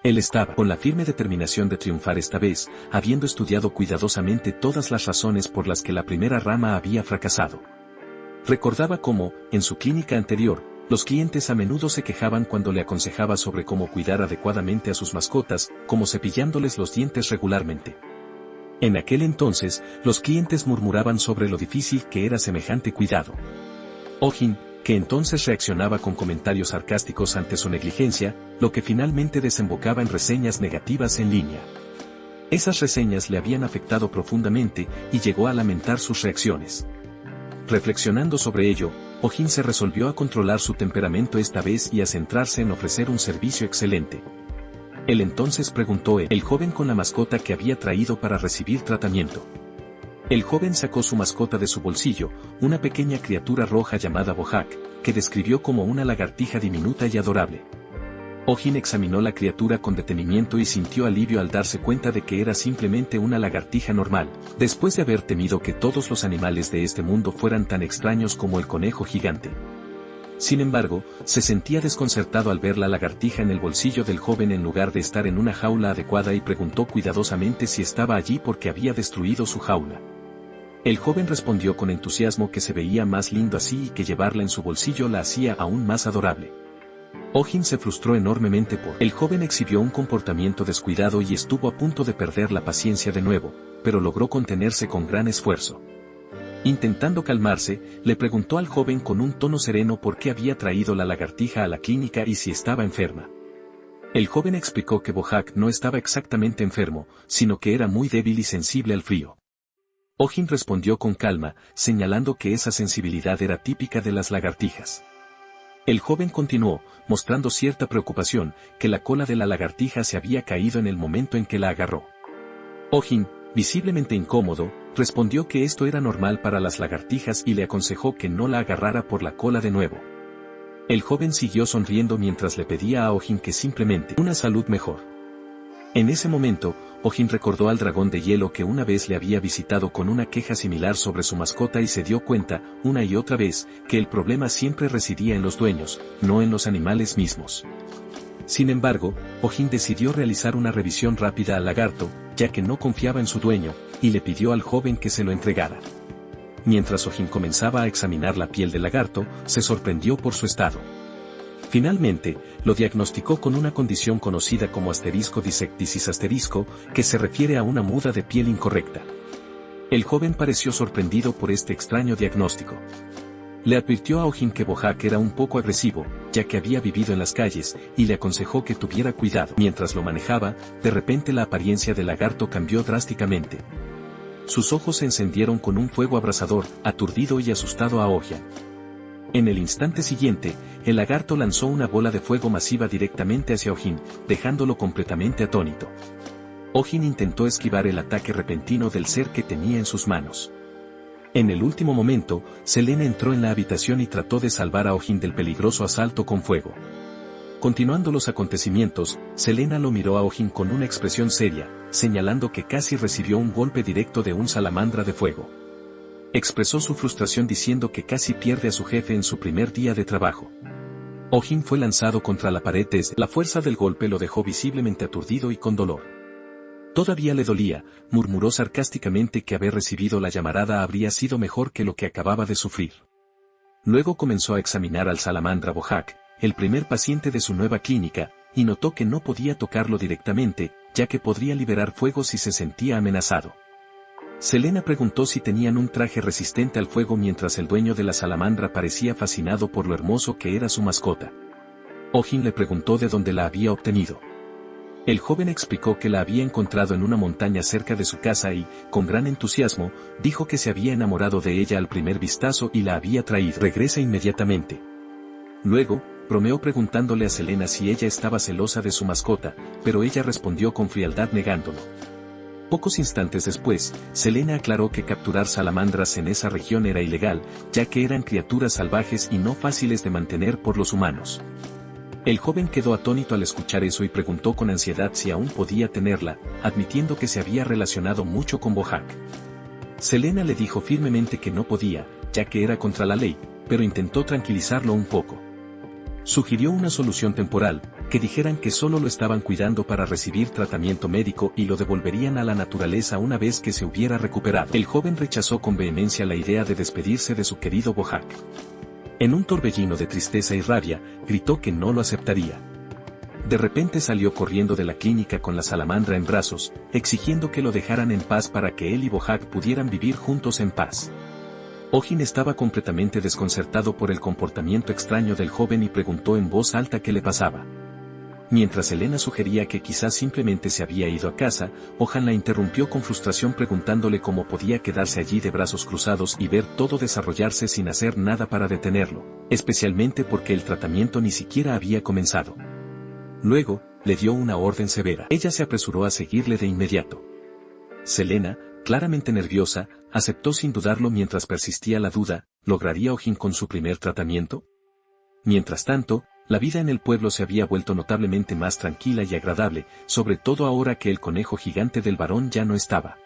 Él estaba con la firme determinación de triunfar esta vez, habiendo estudiado cuidadosamente todas las razones por las que la primera rama había fracasado. Recordaba cómo, en su clínica anterior, los clientes a menudo se quejaban cuando le aconsejaba sobre cómo cuidar adecuadamente a sus mascotas, como cepillándoles los dientes regularmente. En aquel entonces, los clientes murmuraban sobre lo difícil que era semejante cuidado. Ojin, que entonces reaccionaba con comentarios sarcásticos ante su negligencia, lo que finalmente desembocaba en reseñas negativas en línea. Esas reseñas le habían afectado profundamente y llegó a lamentar sus reacciones. Reflexionando sobre ello, Ojin se resolvió a controlar su temperamento esta vez y a centrarse en ofrecer un servicio excelente. Él entonces preguntó el joven con la mascota que había traído para recibir tratamiento. El joven sacó su mascota de su bolsillo, una pequeña criatura roja llamada Bohak, que describió como una lagartija diminuta y adorable. Ojin examinó la criatura con detenimiento y sintió alivio al darse cuenta de que era simplemente una lagartija normal, después de haber temido que todos los animales de este mundo fueran tan extraños como el conejo gigante. Sin embargo, se sentía desconcertado al ver la lagartija en el bolsillo del joven en lugar de estar en una jaula adecuada y preguntó cuidadosamente si estaba allí porque había destruido su jaula. El joven respondió con entusiasmo que se veía más lindo así y que llevarla en su bolsillo la hacía aún más adorable. Ojin se frustró enormemente por el joven exhibió un comportamiento descuidado y estuvo a punto de perder la paciencia de nuevo, pero logró contenerse con gran esfuerzo. Intentando calmarse, le preguntó al joven con un tono sereno por qué había traído la lagartija a la clínica y si estaba enferma. El joven explicó que Bohak no estaba exactamente enfermo, sino que era muy débil y sensible al frío. Ojin respondió con calma, señalando que esa sensibilidad era típica de las lagartijas. El joven continuó, mostrando cierta preocupación, que la cola de la lagartija se había caído en el momento en que la agarró. Ojin, visiblemente incómodo, respondió que esto era normal para las lagartijas y le aconsejó que no la agarrara por la cola de nuevo. El joven siguió sonriendo mientras le pedía a Ojin que simplemente una salud mejor. En ese momento, Ojin recordó al dragón de hielo que una vez le había visitado con una queja similar sobre su mascota y se dio cuenta, una y otra vez, que el problema siempre residía en los dueños, no en los animales mismos. Sin embargo, Ojin decidió realizar una revisión rápida al lagarto, ya que no confiaba en su dueño, y le pidió al joven que se lo entregara. Mientras Ojin comenzaba a examinar la piel del lagarto, se sorprendió por su estado. Finalmente, lo diagnosticó con una condición conocida como asterisco disectisis asterisco, que se refiere a una muda de piel incorrecta. El joven pareció sorprendido por este extraño diagnóstico. Le advirtió a Ojin que Bohak era un poco agresivo, ya que había vivido en las calles, y le aconsejó que tuviera cuidado. Mientras lo manejaba, de repente la apariencia del lagarto cambió drásticamente. sus ojos se encendieron con un fuego abrasador, aturdido y asustado a Ogian. En el instante siguiente, el lagarto lanzó una bola de fuego masiva directamente hacia Ojin, dejándolo completamente atónito. Ojin intentó esquivar el ataque repentino del ser que tenía en sus manos. En el último momento, Selena entró en la habitación y trató de salvar a Ojin del peligroso asalto con fuego. Continuando los acontecimientos, Selena lo miró a Ojin con una expresión seria, señalando que casi recibió un golpe directo de un salamandra de fuego. Expresó su frustración diciendo que casi pierde a su jefe en su primer día de trabajo. Ojin fue lanzado contra la pared desde la fuerza del golpe lo dejó visiblemente aturdido y con dolor. Todavía le dolía, murmuró sarcásticamente que haber recibido la llamarada habría sido mejor que lo que acababa de sufrir. Luego comenzó a examinar al salamandra Bojack, el primer paciente de su nueva clínica, y notó que no podía tocarlo directamente, ya que podría liberar fuego si se sentía amenazado. Selena preguntó si tenían un traje resistente al fuego mientras el dueño de la salamandra parecía fascinado por lo hermoso que era su mascota. Ojin le preguntó de dónde la había obtenido. El joven explicó que la había encontrado en una montaña cerca de su casa y, con gran entusiasmo, dijo que se había enamorado de ella al primer vistazo y la había traído. Regresa inmediatamente. Luego, bromeó preguntándole a Selena si ella estaba celosa de su mascota, pero ella respondió con frialdad negándolo. Pocos instantes después, Selena aclaró que capturar salamandras en esa región era ilegal, ya que eran criaturas salvajes y no fáciles de mantener por los humanos. El joven quedó atónito al escuchar eso y preguntó con ansiedad si aún podía tenerla, admitiendo que se había relacionado mucho con Bojack. Selena le dijo firmemente que no podía, ya que era contra la ley, pero intentó tranquilizarlo un poco. Sugirió una solución temporal, que dijeran que solo lo estaban cuidando para recibir tratamiento médico y lo devolverían a la naturaleza una vez que se hubiera recuperado. El joven rechazó con vehemencia la idea de despedirse de su querido Bojack. En un torbellino de tristeza y rabia, gritó que no lo aceptaría. De repente salió corriendo de la clínica con la salamandra en brazos, exigiendo que lo dejaran en paz para que él y Bojack pudieran vivir juntos en paz. Ojin estaba completamente desconcertado por el comportamiento extraño del joven y preguntó en voz alta qué le pasaba. Mientras Selena sugería que quizás simplemente se había ido a casa, Ojin la interrumpió con frustración preguntándole cómo podía quedarse allí de brazos cruzados y ver todo desarrollarse sin hacer nada para detenerlo, especialmente porque el tratamiento ni siquiera había comenzado. Luego, le dio una orden severa. Ella se apresuró a seguirle de inmediato. Selena, claramente nerviosa, aceptó sin dudarlo mientras persistía la duda, ¿lograría Ojin con su primer tratamiento? Mientras tanto, la vida en el pueblo se había vuelto notablemente más tranquila y agradable, sobre todo ahora que el conejo gigante del varón ya no estaba.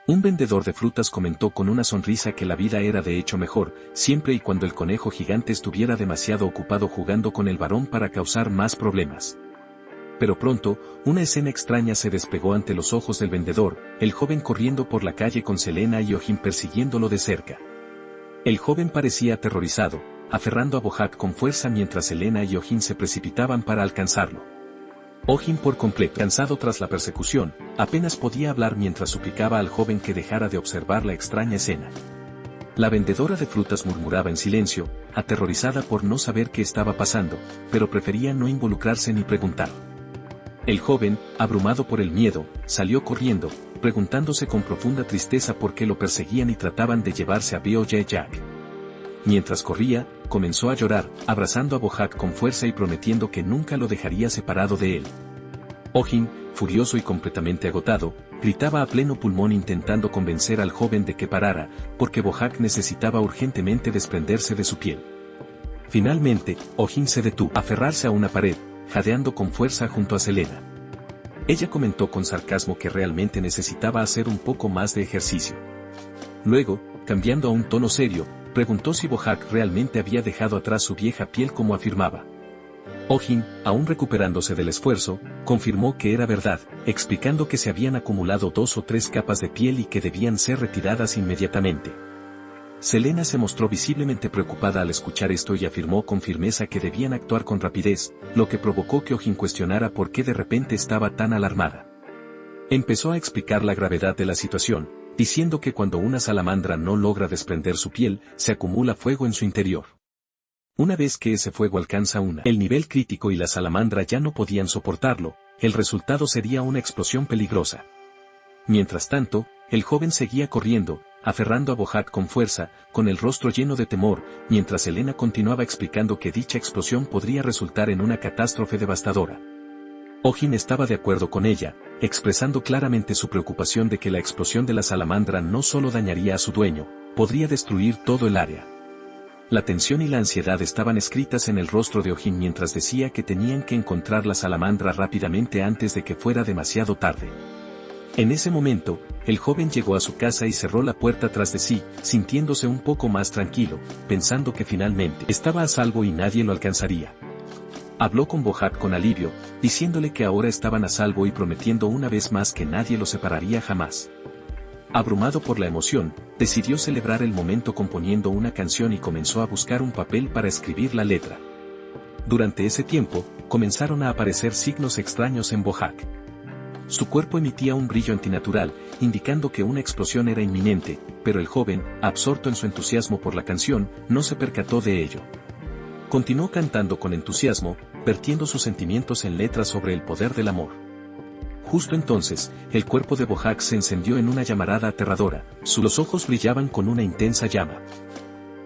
Un vendedor de frutas comentó con una sonrisa que la vida era de hecho mejor, siempre y cuando el conejo gigante estuviera demasiado ocupado jugando con el varón para causar más problemas. Pero pronto, una escena extraña se despegó ante los ojos del vendedor, el joven corriendo por la calle con Selena y Ojin persiguiéndolo de cerca. El joven parecía aterrorizado, aferrando a Bojack con fuerza mientras Selena y Ojin se precipitaban para alcanzarlo. Ojin por completo, cansado tras la persecución, apenas podía hablar mientras suplicaba al joven que dejara de observar la extraña escena. La vendedora de frutas murmuraba en silencio, aterrorizada por no saber qué estaba pasando, pero prefería no involucrarse ni preguntar. El joven, abrumado por el miedo, salió corriendo, preguntándose con profunda tristeza por qué lo perseguían y trataban de llevarse a Jack. Mientras corría, comenzó a llorar, abrazando a Bojack con fuerza y prometiendo que nunca lo dejaría separado de él. Ojin, furioso y completamente agotado, gritaba a pleno pulmón intentando convencer al joven de que parara, porque Bojack necesitaba urgentemente desprenderse de su piel. Finalmente, Ojin se detuvo, a aferrarse a una pared, jadeando con fuerza junto a Selena. Ella comentó con sarcasmo que realmente necesitaba hacer un poco más de ejercicio. Luego, cambiando a un tono serio, preguntó si Bojack realmente había dejado atrás su vieja piel como afirmaba. Ojin, aún recuperándose del esfuerzo, confirmó que era verdad, explicando que se habían acumulado 2 o 3 capas de piel y que debían ser retiradas inmediatamente. Selena se mostró visiblemente preocupada al escuchar esto y afirmó con firmeza que debían actuar con rapidez, lo que provocó que Ojin cuestionara por qué de repente estaba tan alarmada. Empezó a explicar la gravedad de la situación, diciendo que cuando una salamandra no logra desprender su piel, se acumula fuego en su interior. Una vez que ese fuego alcanza el nivel crítico y la salamandra ya no podían soportarlo, el resultado sería una explosión peligrosa. Mientras tanto, el joven seguía corriendo, aferrando a Bojack con fuerza, con el rostro lleno de temor, mientras Selena continuaba explicando que dicha explosión podría resultar en una catástrofe devastadora. Ojin estaba de acuerdo con ella, expresando claramente su preocupación de que la explosión de la salamandra no solo dañaría a su dueño, podría destruir todo el área. La tensión y la ansiedad estaban escritas en el rostro de Ojin mientras decía que tenían que encontrar la salamandra rápidamente antes de que fuera demasiado tarde. En ese momento, el joven llegó a su casa y cerró la puerta tras de sí, sintiéndose un poco más tranquilo, pensando que finalmente estaba a salvo y nadie lo alcanzaría. Habló con Bojack con alivio, diciéndole que ahora estaban a salvo y prometiendo una vez más que nadie los separaría jamás. Abrumado por la emoción, decidió celebrar el momento componiendo una canción y comenzó a buscar un papel para escribir la letra. Durante ese tiempo, comenzaron a aparecer signos extraños en Bojack. Su cuerpo emitía un brillo antinatural, indicando que una explosión era inminente, pero el joven, absorto en su entusiasmo por la canción, no se percató de ello. Continuó cantando con entusiasmo, vertiendo sus sentimientos en letras sobre el poder del amor. Justo entonces, el cuerpo de Bojack se encendió en una llamarada aterradora, los ojos brillaban con una intensa llama.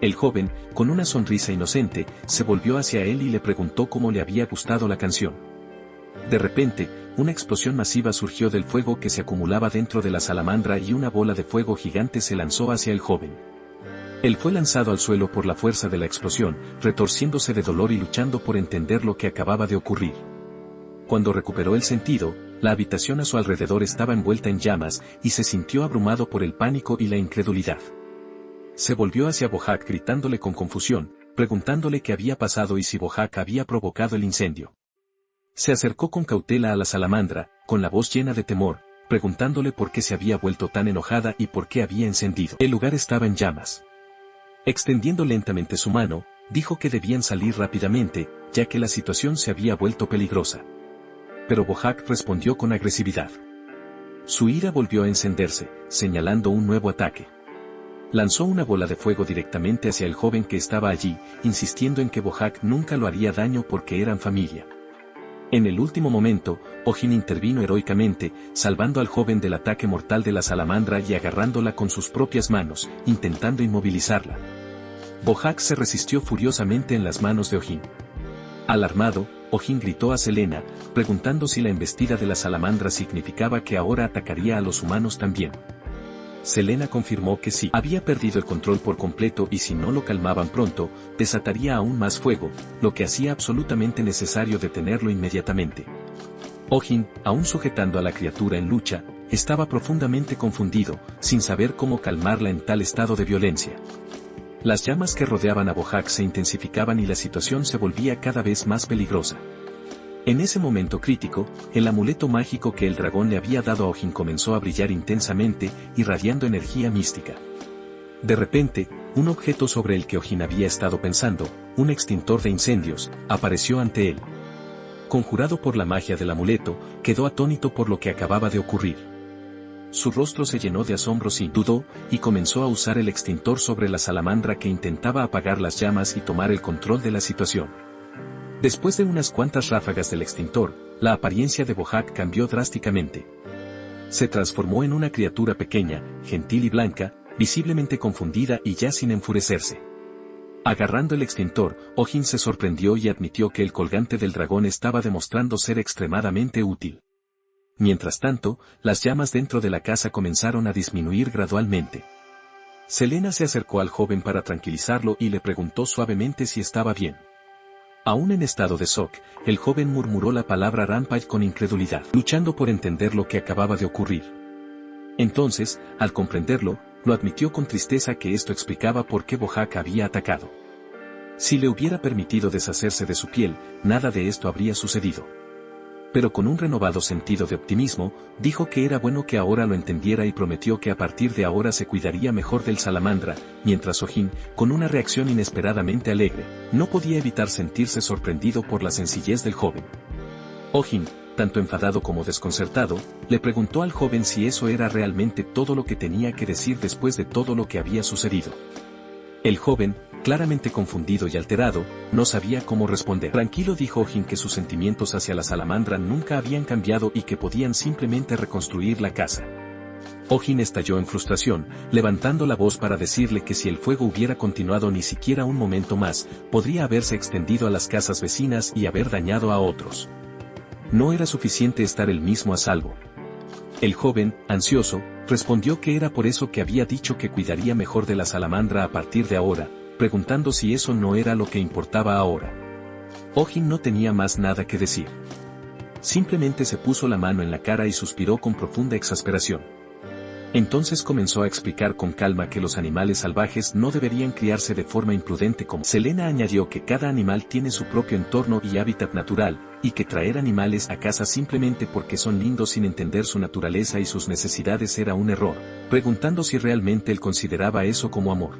El joven, con una sonrisa inocente, se volvió hacia él y le preguntó cómo le había gustado la canción. De repente, una explosión masiva surgió del fuego que se acumulaba dentro de la salamandra y una bola de fuego gigante se lanzó hacia el joven. Él fue lanzado al suelo por la fuerza de la explosión, retorciéndose de dolor y luchando por entender lo que acababa de ocurrir. Cuando recuperó el sentido, la habitación a su alrededor estaba envuelta en llamas y se sintió abrumado por el pánico y la incredulidad. Se volvió hacia Bojack gritándole con confusión, preguntándole qué había pasado y si Bojack había provocado el incendio. Se acercó con cautela a la salamandra, con la voz llena de temor, preguntándole por qué se había vuelto tan enojada y por qué había encendido. El lugar estaba en llamas. Extendiendo lentamente su mano, dijo que debían salir rápidamente, ya que la situación se había vuelto peligrosa. Pero Bojack respondió con agresividad. Su ira volvió a encenderse, señalando un nuevo ataque. Lanzó una bola de fuego directamente hacia el joven que estaba allí, insistiendo en que Bojack nunca lo haría daño porque eran familia. En el último momento, Ojin intervino heroicamente, salvando al joven del ataque mortal de la salamandra y agarrándola con sus propias manos, intentando inmovilizarla. Bojack se resistió furiosamente en las manos de Ojin. Alarmado, Ojin gritó a Selena, preguntando si la embestida de la salamandra significaba que ahora atacaría a los humanos también. Selena confirmó que sí, había perdido el control por completo y si no lo calmaban pronto, desataría aún más fuego, lo que hacía absolutamente necesario detenerlo inmediatamente. Ojin, aún sujetando a la criatura en lucha, estaba profundamente confundido, sin saber cómo calmarla en tal estado de violencia. Las llamas que rodeaban a Bojack se intensificaban y la situación se volvía cada vez más peligrosa. En ese momento crítico, el amuleto mágico que el dragón le había dado a Ojin comenzó a brillar intensamente, irradiando energía mística. De repente, un objeto sobre el que Ojin había estado pensando, un extintor de incendios, apareció ante él. Conjurado por la magia del amuleto, quedó atónito por lo que acababa de ocurrir. Su rostro se llenó de asombro sin dudó, y comenzó a usar el extintor sobre la salamandra que intentaba apagar las llamas y tomar el control de la situación. Después de unas cuantas ráfagas del extintor, la apariencia de Bojack cambió drásticamente. Se transformó en una criatura pequeña, gentil y blanca, visiblemente confundida y ya sin enfurecerse. Agarrando el extintor, Ojin se sorprendió y admitió que el colgante del dragón estaba demostrando ser extremadamente útil. Mientras tanto, las llamas dentro de la casa comenzaron a disminuir gradualmente. Selena se acercó al joven para tranquilizarlo y le preguntó suavemente si estaba bien. Aún en estado de shock, el joven murmuró la palabra Rampage con incredulidad, luchando por entender lo que acababa de ocurrir. Entonces, al comprenderlo, lo admitió con tristeza que esto explicaba por qué Bojack había atacado. Si le hubiera permitido deshacerse de su piel, nada de esto habría sucedido. Pero con un renovado sentido de optimismo, dijo que era bueno que ahora lo entendiera y prometió que a partir de ahora se cuidaría mejor del salamandra, mientras Ojin, con una reacción inesperadamente alegre, no podía evitar sentirse sorprendido por la sencillez del joven. Ojin, tanto enfadado como desconcertado, le preguntó al joven si eso era realmente todo lo que tenía que decir después de todo lo que había sucedido. El joven, claramente confundido y alterado, no sabía cómo responder. Tranquilo, dijo Ojin, que sus sentimientos hacia la salamandra nunca habían cambiado y que podían simplemente reconstruir la casa. Ojin estalló en frustración, levantando la voz para decirle que si el fuego hubiera continuado ni siquiera un momento más, podría haberse extendido a las casas vecinas y haber dañado a otros. No era suficiente estar él mismo a salvo. El joven, ansioso, respondió que era por eso que había dicho que cuidaría mejor de la salamandra a partir de ahora, preguntando si eso no era lo que importaba ahora. Ojin no tenía más nada que decir. Simplemente se puso la mano en la cara y suspiró con profunda exasperación. Entonces comenzó a explicar con calma que los animales salvajes no deberían criarse de forma imprudente como Selena añadió que cada animal tiene su propio entorno y hábitat natural, y que traer animales a casa simplemente porque son lindos sin entender su naturaleza y sus necesidades era un error, preguntando si realmente él consideraba eso como amor.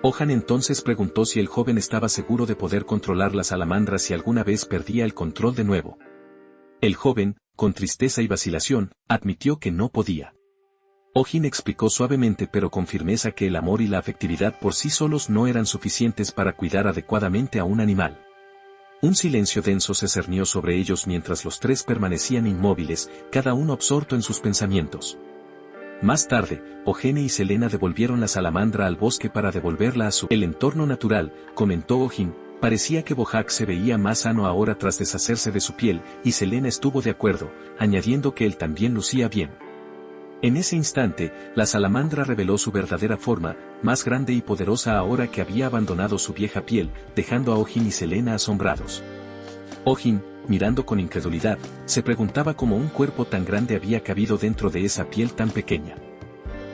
Ojin entonces preguntó si el joven estaba seguro de poder controlar la salamandra si alguna vez perdía el control de nuevo. El joven, con tristeza y vacilación, admitió que no podía. Ojin explicó suavemente pero con firmeza que el amor y la afectividad por sí solos no eran suficientes para cuidar adecuadamente a un animal. Un silencio denso se cernió sobre ellos mientras los tres permanecían inmóviles, cada uno absorto en sus pensamientos. Más tarde, Ojin y Selena devolvieron la salamandra al bosque para devolverla a el entorno natural, comentó Ojin. Parecía que Bojack se veía más sano ahora tras deshacerse de su piel, y Selena estuvo de acuerdo, añadiendo que él también lucía bien. En ese instante, la salamandra reveló su verdadera forma, más grande y poderosa ahora que había abandonado su vieja piel, dejando a Ojin y Selena asombrados. Ojin, mirando con incredulidad, se preguntaba cómo un cuerpo tan grande había cabido dentro de esa piel tan pequeña.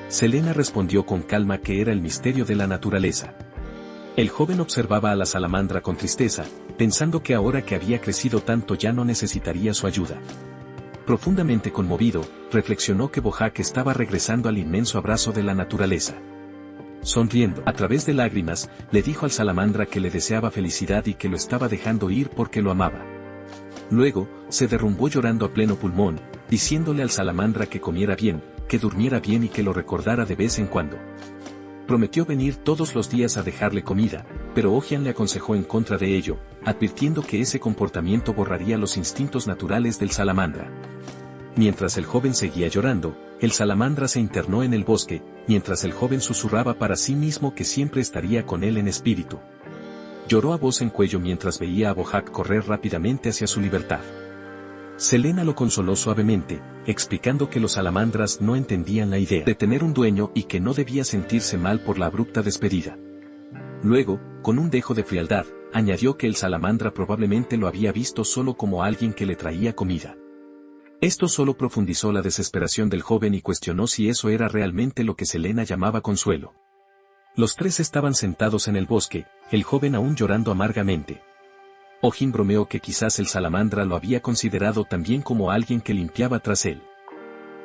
Selena respondió con calma que era el misterio de la naturaleza. El joven observaba a la salamandra con tristeza, pensando que ahora que había crecido tanto ya no necesitaría su ayuda. Profundamente conmovido, reflexionó que Bojack estaba regresando al inmenso abrazo de la naturaleza. Sonriendo, a través de lágrimas, le dijo al salamandra que le deseaba felicidad y que lo estaba dejando ir porque lo amaba. Luego, se derrumbó llorando a pleno pulmón, diciéndole al salamandra que comiera bien, que durmiera bien y que lo recordara de vez en cuando. Prometió venir todos los días a dejarle comida, pero Ojin le aconsejó en contra de ello, advirtiendo que ese comportamiento borraría los instintos naturales del salamandra. Mientras el joven seguía llorando, el salamandra se internó en el bosque, mientras el joven susurraba para sí mismo que siempre estaría con él en espíritu. Lloró a voz en cuello mientras veía a Bojack correr rápidamente hacia su libertad. Selena lo consoló suavemente, explicando que los salamandras no entendían la idea de tener un dueño y que no debía sentirse mal por la abrupta despedida. Luego, con un dejo de frialdad, añadió que el salamandra probablemente lo había visto solo como alguien que le traía comida. Esto solo profundizó la desesperación del joven y cuestionó si eso era realmente lo que Selena llamaba consuelo. Los tres estaban sentados en el bosque, el joven aún llorando amargamente. Ojin bromeó que quizás el salamandra lo había considerado también como alguien que limpiaba tras él.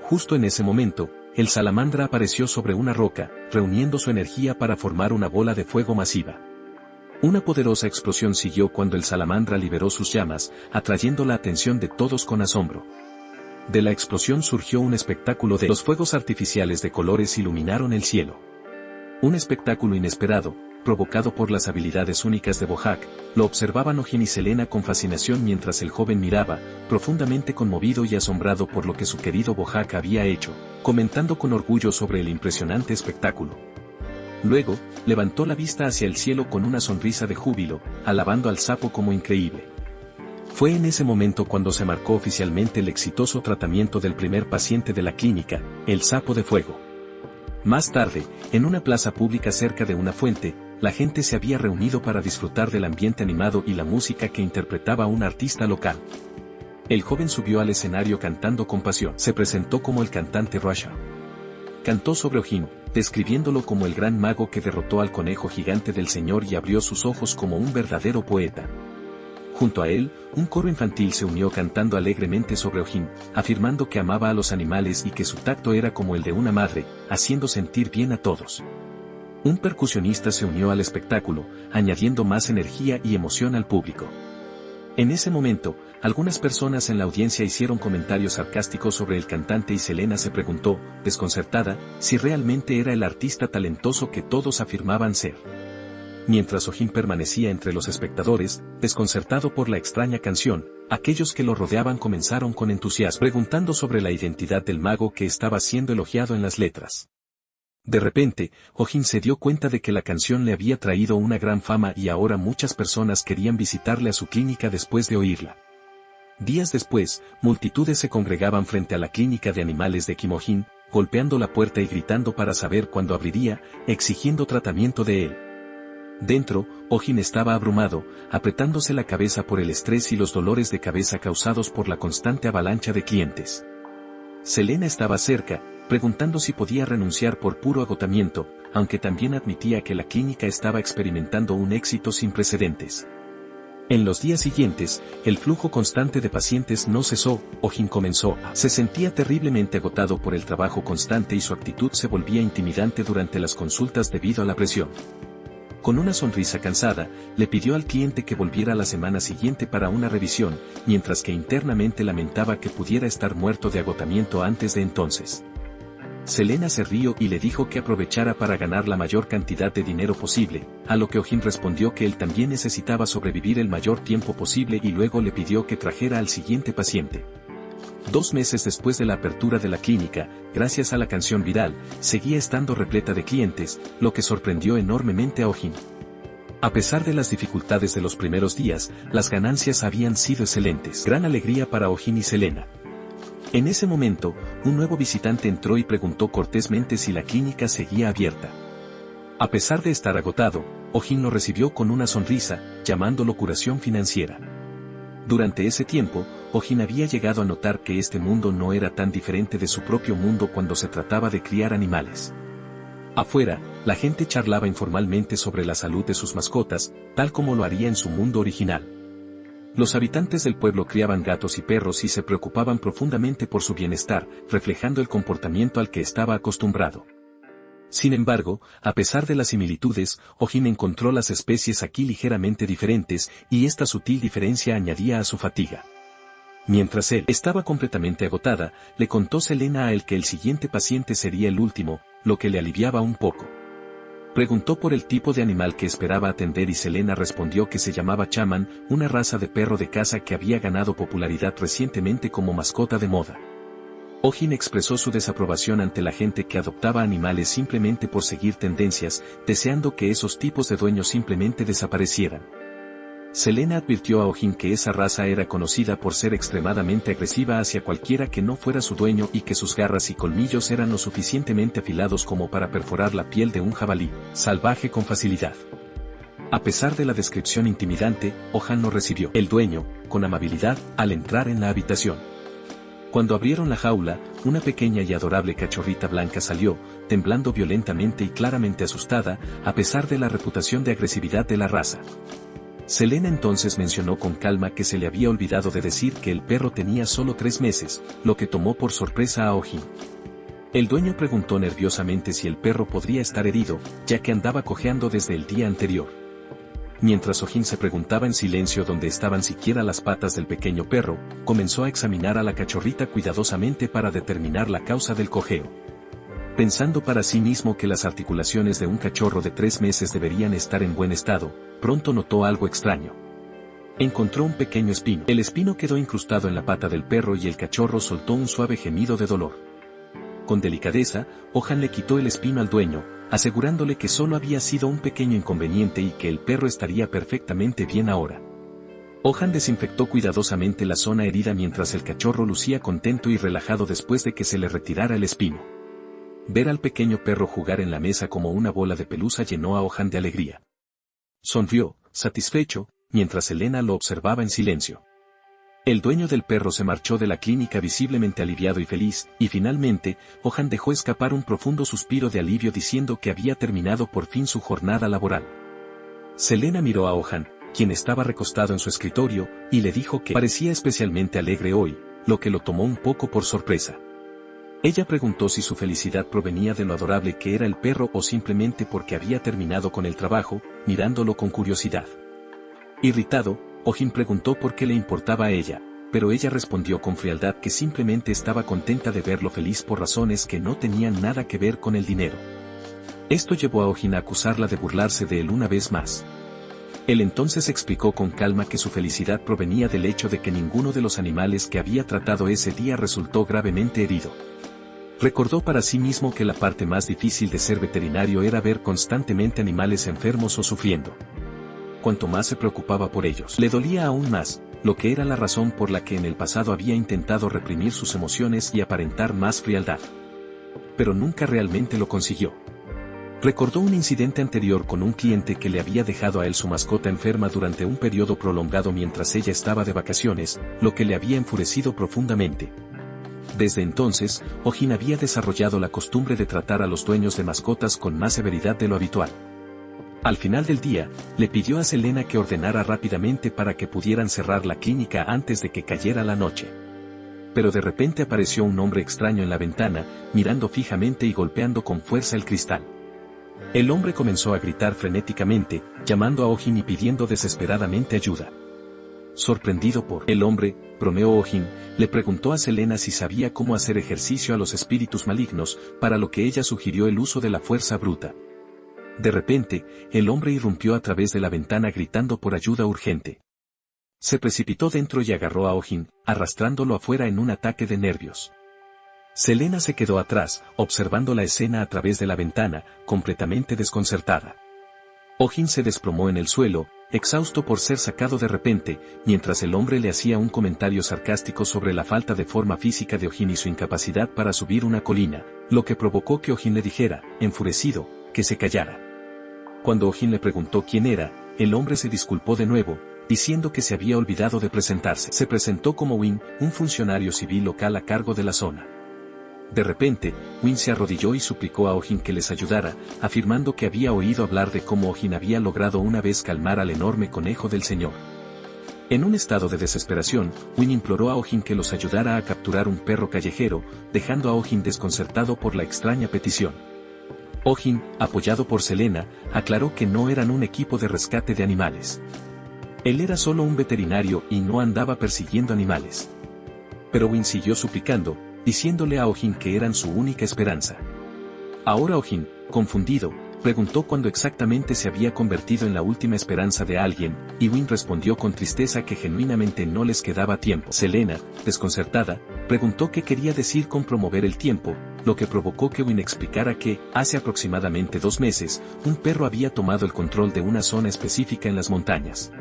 Justo en ese momento, el salamandra apareció sobre una roca, reuniendo su energía para formar una bola de fuego masiva. Una poderosa explosión siguió cuando el salamandra liberó sus llamas, atrayendo la atención de todos con asombro. De la explosión surgió un espectáculo de los fuegos artificiales de colores iluminaron el cielo. Un espectáculo inesperado, provocado por las habilidades únicas de Bojack, lo observaban Ojin y Selena con fascinación mientras el joven miraba, profundamente conmovido y asombrado por lo que su querido Bojack había hecho, comentando con orgullo sobre el impresionante espectáculo. Luego, levantó la vista hacia el cielo con una sonrisa de júbilo, alabando al sapo como increíble. Fue en ese momento cuando se marcó oficialmente el exitoso tratamiento del primer paciente de la clínica, el sapo de fuego. Más tarde, en una plaza pública cerca de una fuente, la gente se había reunido para disfrutar del ambiente animado y la música que interpretaba un artista local. El joven subió al escenario cantando con pasión. Se presentó como el cantante Rasha. Cantó sobre Ojin, describiéndolo como el gran mago que derrotó al conejo gigante del señor y abrió sus ojos como un verdadero poeta. Junto a él, un coro infantil se unió cantando alegremente sobre Ojin, afirmando que amaba a los animales y que su tacto era como el de una madre, haciendo sentir bien a todos. Un percusionista se unió al espectáculo, añadiendo más energía y emoción al público. En ese momento, algunas personas en la audiencia hicieron comentarios sarcásticos sobre el cantante y Selena se preguntó, desconcertada, si realmente era el artista talentoso que todos afirmaban ser. Mientras Ojin permanecía entre los espectadores, desconcertado por la extraña canción, aquellos que lo rodeaban comenzaron con entusiasmo preguntando sobre la identidad del mago que estaba siendo elogiado en las letras. De repente, Ojin se dio cuenta de que la canción le había traído una gran fama y ahora muchas personas querían visitarle a su clínica después de oírla. Días después, multitudes se congregaban frente a la clínica de animales de Kimojin, golpeando la puerta y gritando para saber cuándo abriría, exigiendo tratamiento de él. Dentro, Ojin estaba abrumado, apretándose la cabeza por el estrés y los dolores de cabeza causados por la constante avalancha de clientes. Selena estaba cerca, preguntando si podía renunciar por puro agotamiento, aunque también admitía que la clínica estaba experimentando un éxito sin precedentes. En los días siguientes, el flujo constante de pacientes no cesó. Ojin se sentía terriblemente agotado por el trabajo constante y su actitud se volvía intimidante durante las consultas debido a la presión. Con una sonrisa cansada, le pidió al cliente que volviera la semana siguiente para una revisión, mientras que internamente lamentaba que pudiera estar muerto de agotamiento antes de entonces. Selena se rió y le dijo que aprovechara para ganar la mayor cantidad de dinero posible, a lo que Ojin respondió que él también necesitaba sobrevivir el mayor tiempo posible y luego le pidió que trajera al siguiente paciente. 2 meses después de la apertura de la clínica, gracias a la canción viral, seguía estando repleta de clientes, lo que sorprendió enormemente a Ojin. A pesar de las dificultades de los primeros días, las ganancias habían sido excelentes. Gran alegría para Ojin y Selena. En ese momento, un nuevo visitante entró y preguntó cortésmente si la clínica seguía abierta. A pesar de estar agotado, Ojin lo recibió con una sonrisa, llamándolo curación financiera. Durante ese tiempo, Ojin había llegado a notar que este mundo no era tan diferente de su propio mundo cuando se trataba de criar animales. Afuera, la gente charlaba informalmente sobre la salud de sus mascotas, tal como lo haría en su mundo original. Los habitantes del pueblo criaban gatos y perros y se preocupaban profundamente por su bienestar, reflejando el comportamiento al que estaba acostumbrado. Sin embargo, a pesar de las similitudes, Ojin encontró las especies aquí ligeramente diferentes, y esta sutil diferencia añadía a su fatiga. Mientras él estaba completamente agotada, le contó Selena a él que el siguiente paciente sería el último, lo que le aliviaba un poco. Preguntó por el tipo de animal que esperaba atender y Selena respondió que se llamaba Chaman, una raza de perro de caza que había ganado popularidad recientemente como mascota de moda. Ojin expresó su desaprobación ante la gente que adoptaba animales simplemente por seguir tendencias, deseando que esos tipos de dueños simplemente desaparecieran. Selena advirtió a Ojin que esa raza era conocida por ser extremadamente agresiva hacia cualquiera que no fuera su dueño y que sus garras y colmillos eran lo suficientemente afilados como para perforar la piel de un jabalí salvaje con facilidad. A pesar de la descripción intimidante, Ojin lo recibió el dueño, con amabilidad, al entrar en la habitación. Cuando abrieron la jaula, una pequeña y adorable cachorrita blanca salió, temblando violentamente y claramente asustada, a pesar de la reputación de agresividad de la raza. Selena entonces mencionó con calma que se le había olvidado de decir que el perro tenía solo 3 meses, lo que tomó por sorpresa a Ojin. El dueño preguntó nerviosamente si el perro podría estar herido, ya que andaba cojeando desde el día anterior. Mientras Ojin se preguntaba en silencio dónde estaban siquiera las patas del pequeño perro, comenzó a examinar a la cachorrita cuidadosamente para determinar la causa del cojeo. Pensando para sí mismo que las articulaciones de un cachorro de 3 meses deberían estar en buen estado, pronto notó algo extraño. Encontró un pequeño espino. El espino quedó incrustado en la pata del perro y el cachorro soltó un suave gemido de dolor. Con delicadeza, Ojin le quitó el espino al dueño, asegurándole que solo había sido un pequeño inconveniente y que el perro estaría perfectamente bien ahora. Ojin desinfectó cuidadosamente la zona herida mientras el cachorro lucía contento y relajado después de que se le retirara el espino. Ver al pequeño perro jugar en la mesa como una bola de pelusa llenó a Ojin de alegría. Sonrió, satisfecho, mientras Selena lo observaba en silencio. El dueño del perro se marchó de la clínica visiblemente aliviado y feliz, y finalmente, Ojin dejó escapar un profundo suspiro de alivio diciendo que había terminado por fin su jornada laboral. Selena miró a Ojin, quien estaba recostado en su escritorio, y le dijo que parecía especialmente alegre hoy, lo que lo tomó un poco por sorpresa. Ella preguntó si su felicidad provenía de lo adorable que era el perro o simplemente porque había terminado con el trabajo, mirándolo con curiosidad. Irritado, Ojin preguntó por qué le importaba a ella, pero ella respondió con frialdad que simplemente estaba contenta de verlo feliz por razones que no tenían nada que ver con el dinero. Esto llevó a Ojin a acusarla de burlarse de él una vez más. Él entonces explicó con calma que su felicidad provenía del hecho de que ninguno de los animales que había tratado ese día resultó gravemente herido. Recordó para sí mismo que la parte más difícil de ser veterinario era ver constantemente animales enfermos o sufriendo. Cuanto más se preocupaba por ellos, le dolía aún más, lo que era la razón por la que en el pasado había intentado reprimir sus emociones y aparentar más frialdad. Pero nunca realmente lo consiguió. Recordó un incidente anterior con un cliente que le había dejado a él su mascota enferma durante un periodo prolongado mientras ella estaba de vacaciones, lo que le había enfurecido profundamente. Desde entonces, Ojin había desarrollado la costumbre de tratar a los dueños de mascotas con más severidad de lo habitual. Al final del día, le pidió a Selena que ordenara rápidamente para que pudieran cerrar la clínica antes de que cayera la noche. Pero de repente apareció un hombre extraño en la ventana, mirando fijamente y golpeando con fuerza el cristal. El hombre comenzó a gritar frenéticamente, llamando a Ojin y pidiendo desesperadamente ayuda. Sorprendido por el hombre, bromeó Ojin, le preguntó a Selena si sabía cómo hacer ejercicio a los espíritus malignos, para lo que ella sugirió el uso de la fuerza bruta. De repente, el hombre irrumpió a través de la ventana gritando por ayuda urgente. Se precipitó dentro y agarró a Ojin, arrastrándolo afuera en un ataque de nervios. Selena se quedó atrás, observando la escena a través de la ventana, completamente desconcertada. Ojin se desplomó en el suelo, exhausto por ser sacado de repente, mientras el hombre le hacía un comentario sarcástico sobre la falta de forma física de Ojin y su incapacidad para subir una colina, lo que provocó que Ojin le dijera, enfurecido, que se callara. Cuando Ojin le preguntó quién era, el hombre se disculpó de nuevo, diciendo que se había olvidado de presentarse. Se presentó como Win, un funcionario civil local a cargo de la zona. De repente, Win se arrodilló y suplicó a Ojin que les ayudara, afirmando que había oído hablar de cómo Ojin había logrado una vez calmar al enorme conejo del señor. En un estado de desesperación, Win imploró a Ojin que los ayudara a capturar un perro callejero, dejando a Ojin desconcertado por la extraña petición. Ojin, apoyado por Selena, aclaró que no eran un equipo de rescate de animales. Él era solo un veterinario y no andaba persiguiendo animales. Pero Win siguió suplicando, diciéndole a Ojin que eran su única esperanza. Ahora Ojin, confundido, preguntó cuándo exactamente se había convertido en la última esperanza de alguien, y Win respondió con tristeza que genuinamente no les quedaba tiempo. Selena, desconcertada, preguntó qué quería decir con promover el tiempo, lo que provocó que Win explicara que, hace aproximadamente 2 meses, un perro había tomado el control de una zona específica en las montañas.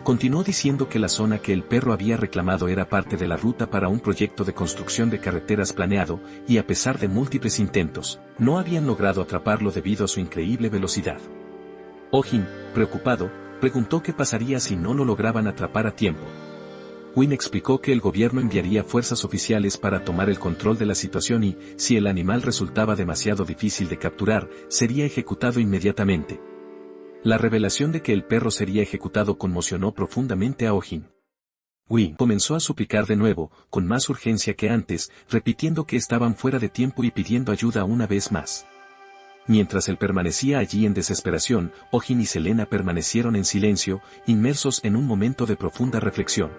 Continuó diciendo que la zona que el perro había reclamado era parte de la ruta para un proyecto de construcción de carreteras planeado, y a pesar de múltiples intentos, no habían logrado atraparlo debido a su increíble velocidad. Ojin, preocupado, preguntó qué pasaría si no lo lograban atrapar a tiempo. Win explicó que el gobierno enviaría fuerzas oficiales para tomar el control de la situación y, si el animal resultaba demasiado difícil de capturar, sería ejecutado inmediatamente. La revelación de que el perro sería ejecutado conmocionó profundamente a Ojin. Win comenzó a suplicar de nuevo, con más urgencia que antes, repitiendo que estaban fuera de tiempo y pidiendo ayuda una vez más. Mientras él permanecía allí en desesperación, Ojin y Selena permanecieron en silencio, inmersos en un momento de profunda reflexión.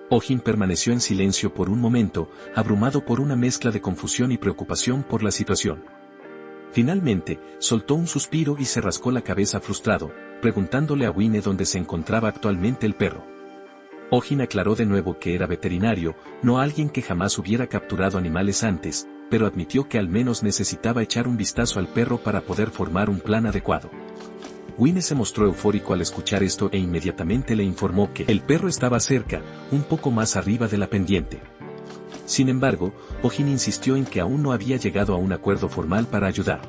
Ojin permaneció en silencio por un momento, abrumado por una mezcla de confusión y preocupación por la situación. Finalmente, soltó un suspiro y se rascó la cabeza frustrado, preguntándole a Win dónde se encontraba actualmente el perro. Ojin aclaró de nuevo que era veterinario, no alguien que jamás hubiera capturado animales antes, pero admitió que al menos necesitaba echar un vistazo al perro para poder formar un plan adecuado. Win se mostró eufórico al escuchar esto e inmediatamente le informó que el perro estaba cerca, un poco más arriba de la pendiente. Sin embargo, Ojin insistió en que aún no había llegado a un acuerdo formal para ayudar.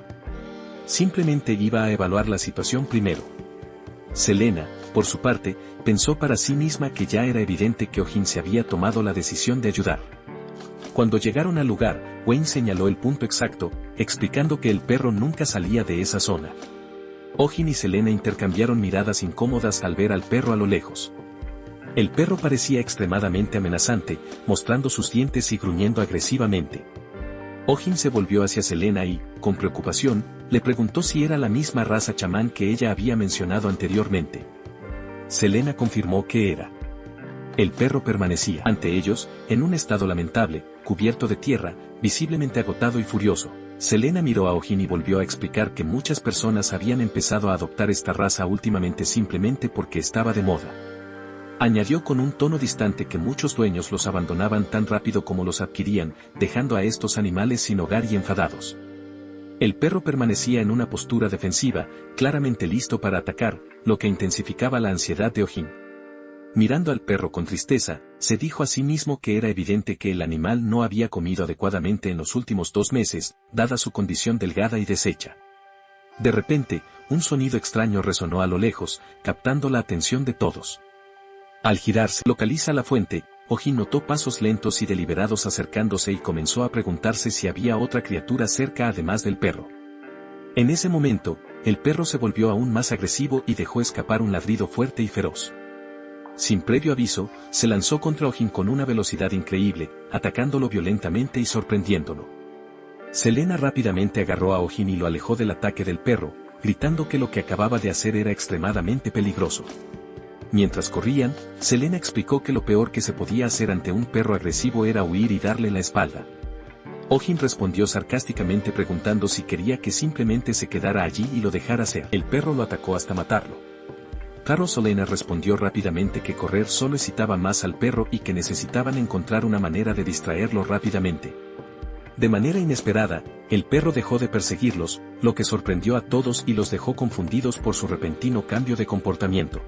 Simplemente iba a evaluar la situación primero. Selena, por su parte, pensó para sí misma que ya era evidente que Ojin se había tomado la decisión de ayudar. Cuando llegaron al lugar, Wayne señaló el punto exacto, explicando que el perro nunca salía de esa zona. Ojin y Selena intercambiaron miradas incómodas al ver al perro a lo lejos. El perro parecía extremadamente amenazante, mostrando sus dientes y gruñendo agresivamente. Ojin se volvió hacia Selena y, con preocupación, le preguntó si era la misma raza chamán que ella había mencionado anteriormente. Selena confirmó que era. El perro permanecía ante ellos, en un estado lamentable, cubierto de tierra, visiblemente agotado y furioso, Selena miró a Ojin y volvió a explicar que muchas personas habían empezado a adoptar esta raza últimamente simplemente porque estaba de moda. Añadió con un tono distante que muchos dueños los abandonaban tan rápido como los adquirían, dejando a estos animales sin hogar y enfadados. El perro permanecía en una postura defensiva, claramente listo para atacar, lo que intensificaba la ansiedad de Ojin. Mirando al perro con tristeza, se dijo a sí mismo que era evidente que el animal no había comido adecuadamente en los últimos 2 meses, dada su condición delgada y deshecha. De repente, un sonido extraño resonó a lo lejos, captando la atención de todos. Al girarse, localiza la fuente, Ojin notó pasos lentos y deliberados acercándose y comenzó a preguntarse si había otra criatura cerca además del perro. En ese momento, el perro se volvió aún más agresivo y dejó escapar un ladrido fuerte y feroz. Sin previo aviso, se lanzó contra Ojin con una velocidad increíble, atacándolo violentamente y sorprendiéndolo. Selena rápidamente agarró a Ojin y lo alejó del ataque del perro, gritando que lo que acababa de hacer era extremadamente peligroso. Mientras corrían, Selena explicó que lo peor que se podía hacer ante un perro agresivo era huir y darle la espalda. Ojin respondió sarcásticamente preguntando si quería que simplemente se quedara allí y lo dejara ser. El perro lo atacó hasta matarlo. Claro, Selena respondió rápidamente que correr solo excitaba más al perro y que necesitaban encontrar una manera de distraerlo rápidamente. De manera inesperada, el perro dejó de perseguirlos, lo que sorprendió a todos y los dejó confundidos por su repentino cambio de comportamiento.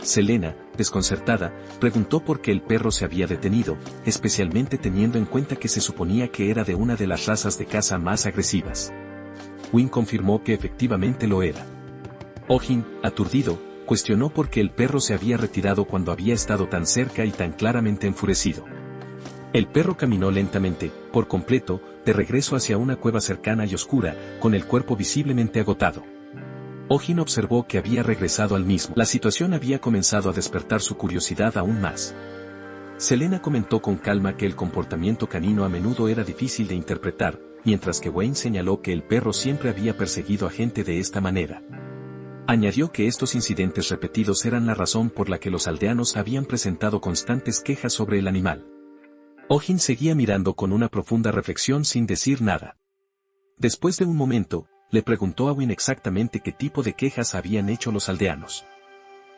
Selena, desconcertada, preguntó por qué el perro se había detenido, especialmente teniendo en cuenta que se suponía que era de una de las razas de caza más agresivas. Wynn confirmó que efectivamente lo era. Ojin, aturdido, cuestionó por qué el perro se había retirado cuando había estado tan cerca y tan claramente enfurecido. El perro caminó lentamente, por completo, de regreso hacia una cueva cercana y oscura, con el cuerpo visiblemente agotado. Ojin observó que había regresado al mismo. La situación había comenzado a despertar su curiosidad aún más. Selena comentó con calma que el comportamiento canino a menudo era difícil de interpretar, mientras que Wayne señaló que el perro siempre había perseguido a gente de esta manera. Añadió que estos incidentes repetidos eran la razón por la que los aldeanos habían presentado constantes quejas sobre el animal. Ojin seguía mirando con una profunda reflexión sin decir nada. Después de un momento, le preguntó a Wynn exactamente qué tipo de quejas habían hecho los aldeanos.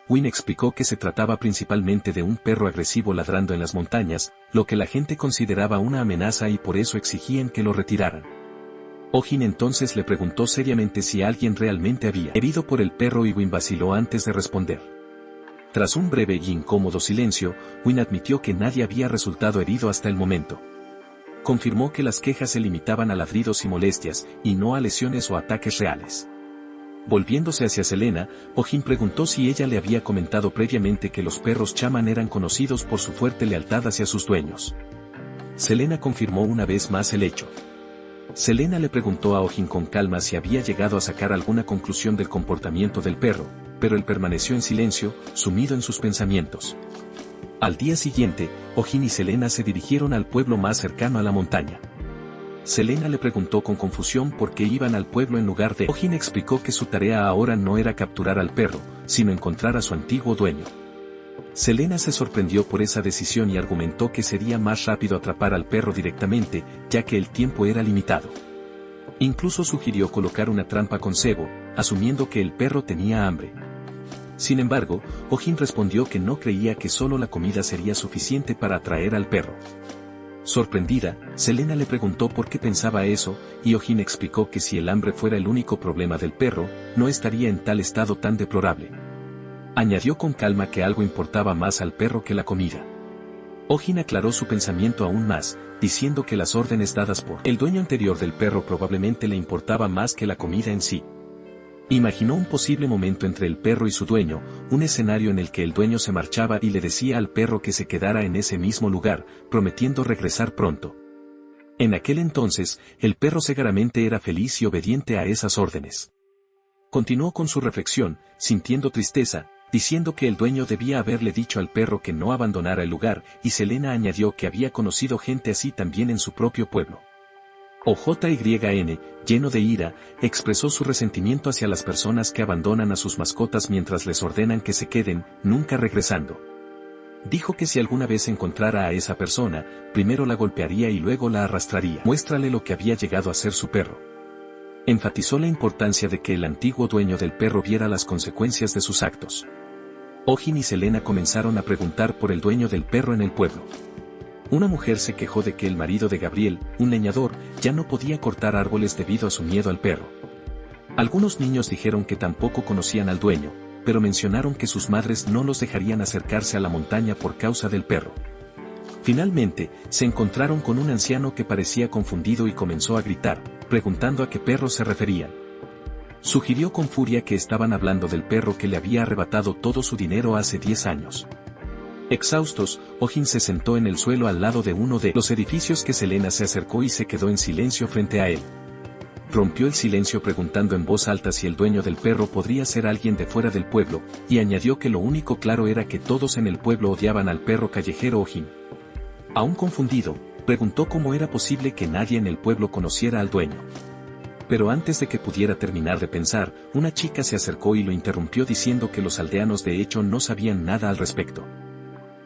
Wynn explicó que se trataba principalmente de un perro agresivo ladrando en las montañas, lo que la gente consideraba una amenaza y por eso exigían que lo retiraran. Ojin entonces le preguntó seriamente si alguien realmente había herido por el perro y Wynn vaciló antes de responder. Tras un breve y incómodo silencio, Wynn admitió que nadie había resultado herido hasta el momento. Confirmó que las quejas se limitaban a ladridos y molestias, y no a lesiones o ataques reales. Volviéndose hacia Selena, Ojin preguntó si ella le había comentado previamente que los perros chamán eran conocidos por su fuerte lealtad hacia sus dueños. Selena confirmó una vez más el hecho. Selena le preguntó a Ojin con calma si había llegado a sacar alguna conclusión del comportamiento del perro, pero él permaneció en silencio, sumido en sus pensamientos. Al día siguiente, Ojin y Selena se dirigieron al pueblo más cercano a la montaña. Selena le preguntó con confusión por qué iban al pueblo en lugar de... Ojin explicó que su tarea ahora no era capturar al perro, sino encontrar a su antiguo dueño. Selena se sorprendió por esa decisión y argumentó que sería más rápido atrapar al perro directamente, ya que el tiempo era limitado. Incluso sugirió colocar una trampa con cebo, asumiendo que el perro tenía hambre. Sin embargo, Ojin respondió que no creía que solo la comida sería suficiente para atraer al perro. Sorprendida, Selena le preguntó por qué pensaba eso, y Ojin explicó que si el hambre fuera el único problema del perro, no estaría en tal estado tan deplorable. Añadió con calma que algo importaba más al perro que la comida. Ojin aclaró su pensamiento aún más, diciendo que las órdenes dadas por el dueño anterior del perro probablemente le importaba más que la comida en sí. Imaginó un posible momento entre el perro y su dueño, un escenario en el que el dueño se marchaba y le decía al perro que se quedara en ese mismo lugar, prometiendo regresar pronto. En aquel entonces, el perro seguramente era feliz y obediente a esas órdenes. Continuó con su reflexión, sintiendo tristeza, diciendo que el dueño debía haberle dicho al perro que no abandonara el lugar, y Selena añadió que había conocido gente así también en su propio pueblo. OJYN, lleno de ira, expresó su resentimiento hacia las personas que abandonan a sus mascotas mientras les ordenan que se queden, nunca regresando. Dijo que si alguna vez encontrara a esa persona, primero la golpearía y luego la arrastraría. Muéstrale lo que había llegado a ser su perro. Enfatizó la importancia de que el antiguo dueño del perro viera las consecuencias de sus actos. Ojin y Selena comenzaron a preguntar por el dueño del perro en el pueblo. Una mujer se quejó de que el marido de Gabriel, un leñador, ya no podía cortar árboles debido a su miedo al perro. Algunos niños dijeron que tampoco conocían al dueño, pero mencionaron que sus madres no los dejarían acercarse a la montaña por causa del perro. Finalmente, se encontraron con un anciano que parecía confundido y comenzó a gritar, preguntando a qué perro se referían. Sugirió con furia que estaban hablando del perro que le había arrebatado todo su dinero hace 10 años. Exhaustos, Ojin se sentó en el suelo al lado de uno de los edificios que Selena se acercó y se quedó en silencio frente a él. Rompió el silencio preguntando en voz alta si el dueño del perro podría ser alguien de fuera del pueblo, y añadió que lo único claro era que todos en el pueblo odiaban al perro callejero Ojin. Aún confundido, preguntó cómo era posible que nadie en el pueblo conociera al dueño. Pero antes de que pudiera terminar de pensar, una chica se acercó y lo interrumpió diciendo que los aldeanos de hecho no sabían nada al respecto.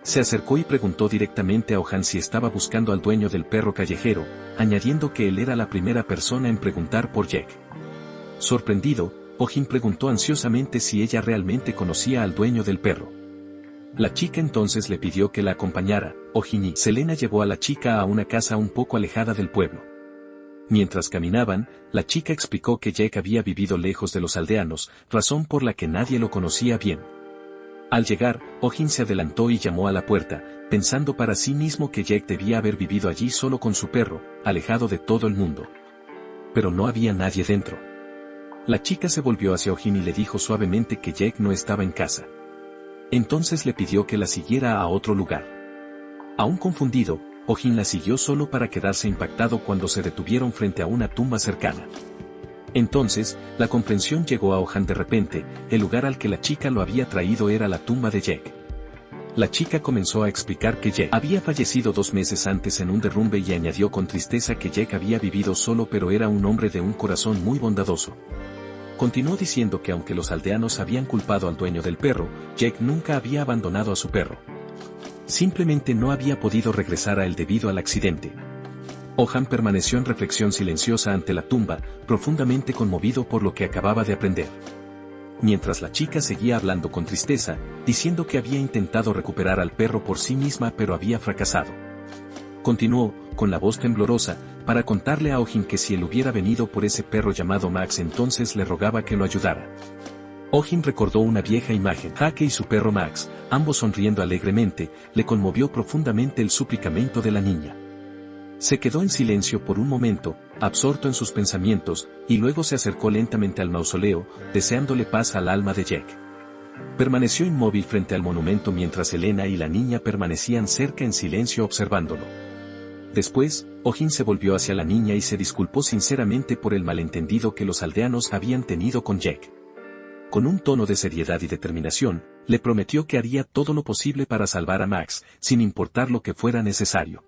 Se acercó y preguntó directamente a Ojin si estaba buscando al dueño del perro callejero, añadiendo que él era la primera persona en preguntar por Jack. Sorprendido, Ojin preguntó ansiosamente si ella realmente conocía al dueño del perro. La chica entonces le pidió que la acompañara. Ojin y Selena llevó a la chica a una casa un poco alejada del pueblo. Mientras caminaban, la chica explicó que Jack había vivido lejos de los aldeanos, razón por la que nadie lo conocía bien. Al llegar, Ojin se adelantó y llamó a la puerta, pensando para sí mismo que Jack debía haber vivido allí solo con su perro, alejado de todo el mundo. Pero no había nadie dentro. La chica se volvió hacia Ojin y le dijo suavemente que Jack no estaba en casa. Entonces le pidió que la siguiera a otro lugar. Aún confundido, Ojin la siguió solo para quedarse impactado cuando se detuvieron frente a una tumba cercana. Entonces, la comprensión llegó a Ojin de repente, el lugar al que la chica lo había traído era la tumba de Jack. La chica comenzó a explicar que Jack había fallecido 2 meses antes en un derrumbe y añadió con tristeza que Jack había vivido solo pero era un hombre de un corazón muy bondadoso. Continuó diciendo que aunque los aldeanos habían culpado al dueño del perro, Jack nunca había abandonado a su perro. Simplemente no había podido regresar a él debido al accidente. Ojin permaneció en reflexión silenciosa ante la tumba, profundamente conmovido por lo que acababa de aprender. Mientras la chica seguía hablando con tristeza, diciendo que había intentado recuperar al perro por sí misma pero había fracasado. Continuó, con la voz temblorosa, para contarle a Ojin que si él hubiera venido por ese perro llamado Max entonces le rogaba que lo ayudara. Ojin recordó una vieja imagen, Jake y su perro Max, ambos sonriendo alegremente, le conmovió profundamente el suplicamento de la niña. Se quedó en silencio por un momento, absorto en sus pensamientos, y luego se acercó lentamente al mausoleo, deseándole paz al alma de Jack. Permaneció inmóvil frente al monumento mientras Elena y la niña permanecían cerca en silencio observándolo. Después, Ojin se volvió hacia la niña y se disculpó sinceramente por el malentendido que los aldeanos habían tenido con Jack. Con un tono de seriedad y determinación, le prometió que haría todo lo posible para salvar a Max, sin importar lo que fuera necesario.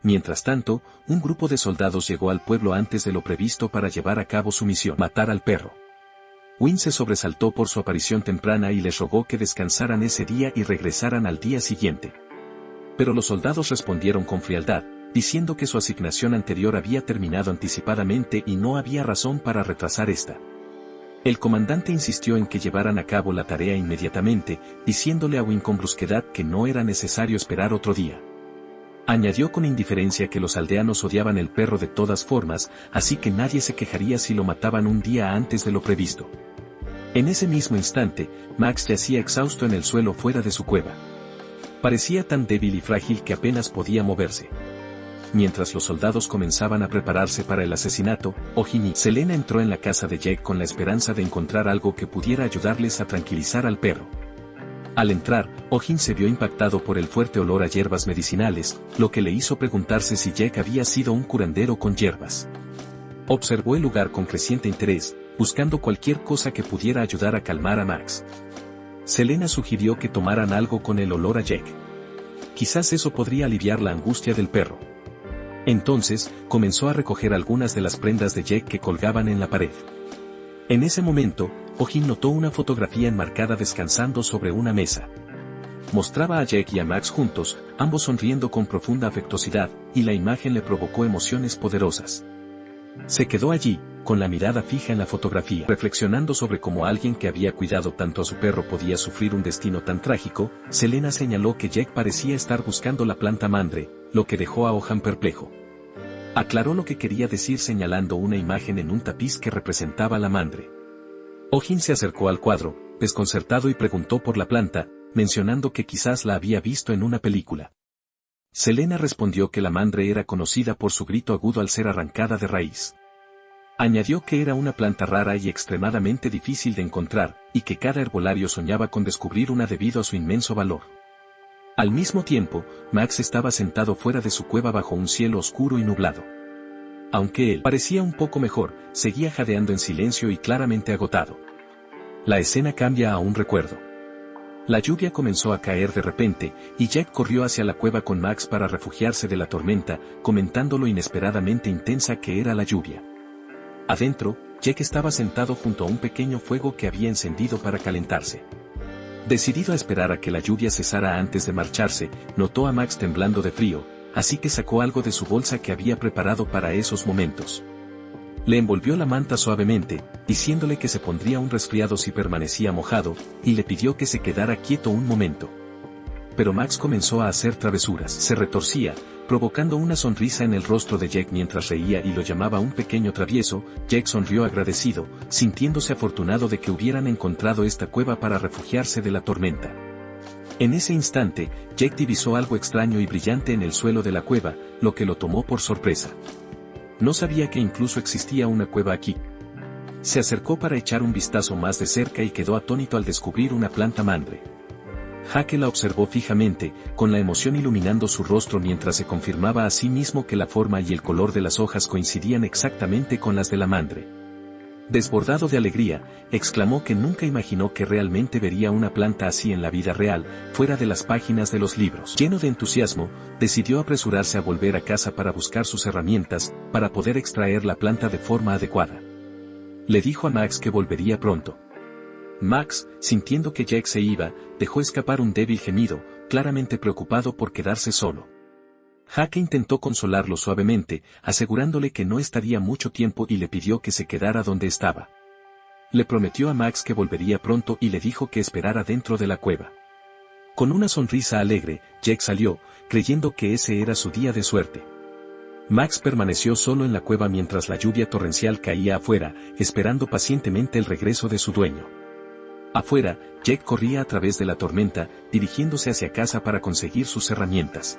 Mientras tanto, un grupo de soldados llegó al pueblo antes de lo previsto para llevar a cabo su misión, matar al perro. Wynn se sobresaltó por su aparición temprana y les rogó que descansaran ese día y regresaran al día siguiente. Pero los soldados respondieron con frialdad, diciendo que su asignación anterior había terminado anticipadamente y no había razón para retrasar esta. El comandante insistió en que llevaran a cabo la tarea inmediatamente, diciéndole a Wynn con brusquedad que no era necesario esperar otro día. Añadió con indiferencia que los aldeanos odiaban el perro de todas formas, así que nadie se quejaría si lo mataban un día antes de lo previsto. En ese mismo instante, Max yacía exhausto en el suelo fuera de su cueva. Parecía tan débil y frágil que apenas podía moverse. Mientras los soldados comenzaban a prepararse para el asesinato, Ojin y Selena entró en la casa de Jack con la esperanza de encontrar algo que pudiera ayudarles a tranquilizar al perro. Al entrar, Ojin se vio impactado por el fuerte olor a hierbas medicinales, lo que le hizo preguntarse si Jack había sido un curandero con hierbas. Observó el lugar con creciente interés, buscando cualquier cosa que pudiera ayudar a calmar a Max. Selena sugirió que tomaran algo con el olor a Jack. Quizás eso podría aliviar la angustia del perro. Entonces, comenzó a recoger algunas de las prendas de Jack que colgaban en la pared. En ese momento, Ojin notó una fotografía enmarcada descansando sobre una mesa. Mostraba a Jack y a Max juntos, ambos sonriendo con profunda afectuosidad, y la imagen le provocó emociones poderosas. Se quedó allí, con la mirada fija en la fotografía, reflexionando sobre cómo alguien que había cuidado tanto a su perro podía sufrir un destino tan trágico. Selena señaló que Jack parecía estar buscando la planta mandre, lo que dejó a Ohan perplejo. Aclaró lo que quería decir señalando una imagen en un tapiz que representaba la mandre. Ohin se acercó al cuadro, desconcertado, y preguntó por la planta, mencionando que quizás la había visto en una película. Selena respondió que la mandre era conocida por su grito agudo al ser arrancada de raíz. Añadió que era una planta rara y extremadamente difícil de encontrar, y que cada herbolario soñaba con descubrir una debido a su inmenso valor. Al mismo tiempo, Max estaba sentado fuera de su cueva bajo un cielo oscuro y nublado. Aunque él parecía un poco mejor, seguía jadeando en silencio y claramente agotado. La escena cambia a un recuerdo. La lluvia comenzó a caer de repente, y Jack corrió hacia la cueva con Max para refugiarse de la tormenta, comentando lo inesperadamente intensa que era la lluvia. Adentro, Jack estaba sentado junto a un pequeño fuego que había encendido para calentarse. Decidido a esperar a que la lluvia cesara antes de marcharse, notó a Max temblando de frío, así que sacó algo de su bolsa que había preparado para esos momentos. Le envolvió la manta suavemente, diciéndole que se pondría un resfriado si permanecía mojado, y le pidió que se quedara quieto un momento. Pero Max comenzó a hacer travesuras. Se retorcía, provocando una sonrisa en el rostro de Jack mientras reía y lo llamaba un pequeño travieso. Jack sonrió agradecido, sintiéndose afortunado de que hubieran encontrado esta cueva para refugiarse de la tormenta. En ese instante, Jack divisó algo extraño y brillante en el suelo de la cueva, lo que lo tomó por sorpresa. No sabía que incluso existía una cueva aquí. Se acercó para echar un vistazo más de cerca y quedó atónito al descubrir una planta mandre. Jack la observó fijamente, con la emoción iluminando su rostro mientras se confirmaba a sí mismo que la forma y el color de las hojas coincidían exactamente con las de la mandre. Desbordado de alegría, exclamó que nunca imaginó que realmente vería una planta así en la vida real, fuera de las páginas de los libros. Lleno de entusiasmo, decidió apresurarse a volver a casa para buscar sus herramientas, para poder extraer la planta de forma adecuada. Le dijo a Max que volvería pronto. Max, sintiendo que Jack se iba, dejó escapar un débil gemido, claramente preocupado por quedarse solo. Jack intentó consolarlo suavemente, asegurándole que no estaría mucho tiempo y le pidió que se quedara donde estaba. Le prometió a Max que volvería pronto y le dijo que esperara dentro de la cueva. Con una sonrisa alegre, Jack salió, creyendo que ese era su día de suerte. Max permaneció solo en la cueva mientras la lluvia torrencial caía afuera, esperando pacientemente el regreso de su dueño. Afuera, Jack corría a través de la tormenta, dirigiéndose hacia casa para conseguir sus herramientas.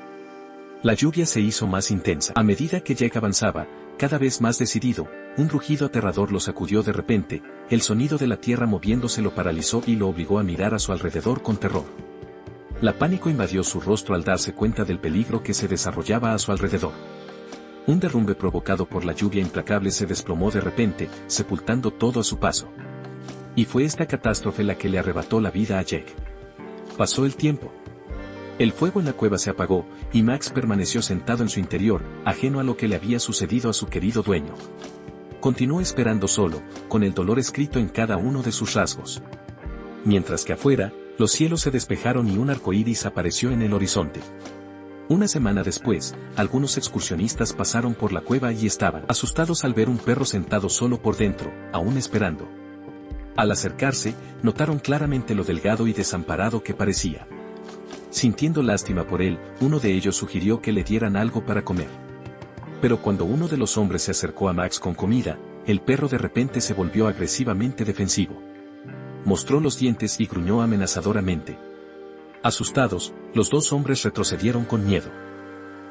La lluvia se hizo más intensa. A medida que Jack avanzaba, cada vez más decidido, un rugido aterrador lo sacudió de repente. El sonido de la tierra moviéndose lo paralizó y lo obligó a mirar a su alrededor con terror. La pánico invadió su rostro al darse cuenta del peligro que se desarrollaba a su alrededor. Un derrumbe provocado por la lluvia implacable se desplomó de repente, sepultando todo a su paso. Y fue esta catástrofe la que le arrebató la vida a Jack. Pasó el tiempo. El fuego en la cueva se apagó, y Max permaneció sentado en su interior, ajeno a lo que le había sucedido a su querido dueño. Continuó esperando solo, con el dolor escrito en cada uno de sus rasgos. Mientras que afuera, los cielos se despejaron y un arco iris apareció en el horizonte. Una semana después, algunos excursionistas pasaron por la cueva y estaban asustados al ver un perro sentado solo por dentro, aún esperando. Al acercarse, notaron claramente lo delgado y desamparado que parecía. Sintiendo lástima por él, uno de ellos sugirió que le dieran algo para comer. Pero cuando uno de los hombres se acercó a Max con comida, el perro de repente se volvió agresivamente defensivo. Mostró los dientes y gruñó amenazadoramente. Asustados, los dos hombres retrocedieron con miedo.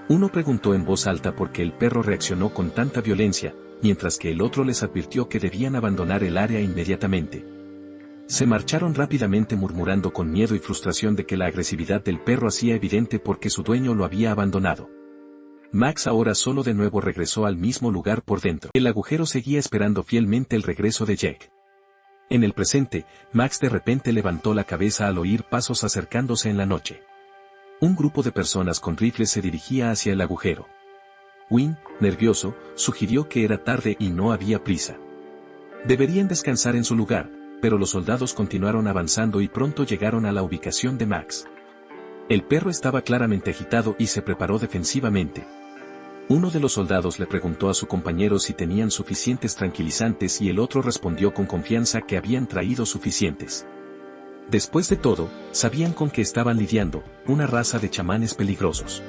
Uno preguntó en voz alta por qué el perro reaccionó con tanta violencia, mientras que el otro les advirtió que debían abandonar el área inmediatamente. Se marcharon rápidamente murmurando con miedo y frustración de que la agresividad del perro hacía evidente porque su dueño lo había abandonado. Max ahora solo de nuevo regresó al mismo lugar por dentro. El agujero seguía esperando fielmente el regreso de Jack. En el presente, Max de repente levantó la cabeza al oír pasos acercándose en la noche. Un grupo de personas con rifles se dirigía hacia el agujero. Wynne, nervioso, sugirió que era tarde y no había prisa. Deberían descansar en su lugar, pero los soldados continuaron avanzando y pronto llegaron a la ubicación de Max. El perro estaba claramente agitado y se preparó defensivamente. Uno de los soldados le preguntó a su compañero si tenían suficientes tranquilizantes y el otro respondió con confianza que habían traído suficientes. Después de todo, sabían con qué estaban lidiando, una raza de chamanes peligrosos.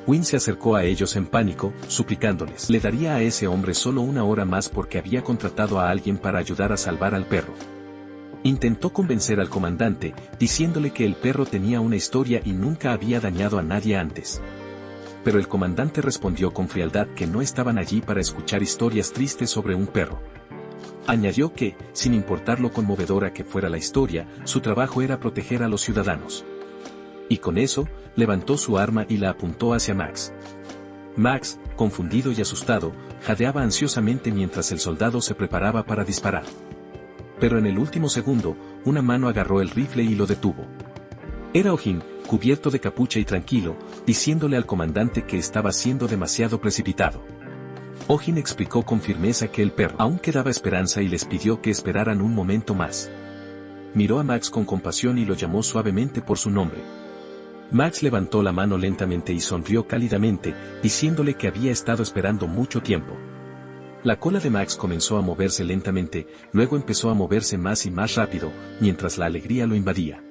Wynne se acercó a ellos en pánico, suplicándoles. Le daría a ese hombre solo una hora más porque había contratado a alguien para ayudar a salvar al perro. Intentó convencer al comandante, diciéndole que el perro tenía una historia y nunca había dañado a nadie antes. Pero el comandante respondió con frialdad que no estaban allí para escuchar historias tristes sobre un perro. Añadió que, sin importar lo conmovedora que fuera la historia, su trabajo era proteger a los ciudadanos. Y con eso, levantó su arma y la apuntó hacia Max. Max, confundido y asustado, jadeaba ansiosamente mientras el soldado se preparaba para disparar. Pero en el último segundo, una mano agarró el rifle y lo detuvo. Era O'Hin, cubierto de capucha y tranquilo, diciéndole al comandante que estaba siendo demasiado precipitado. O'Hin explicó con firmeza que el perro aún quedaba esperanza y les pidió que esperaran un momento más. Miró a Max con compasión y lo llamó suavemente por su nombre. Max levantó la mano lentamente y sonrió cálidamente, diciéndole que había estado esperando mucho tiempo. La cola de Max comenzó a moverse lentamente, luego empezó a moverse más y más rápido, mientras la alegría lo invadía.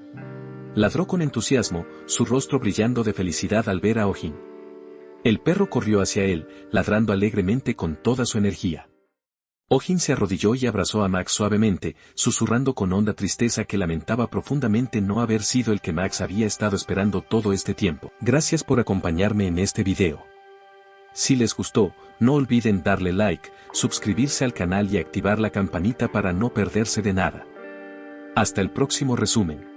Ladró con entusiasmo, su rostro brillando de felicidad al ver a O'Hin. El perro corrió hacia él, ladrando alegremente con toda su energía. O'Hin se arrodilló y abrazó a Max suavemente, susurrando con honda tristeza que lamentaba profundamente no haber sido el que Max había estado esperando todo este tiempo. Gracias por acompañarme en este video. Si les gustó, no olviden darle like, suscribirse al canal y activar la campanita para no perderse de nada. Hasta el próximo resumen.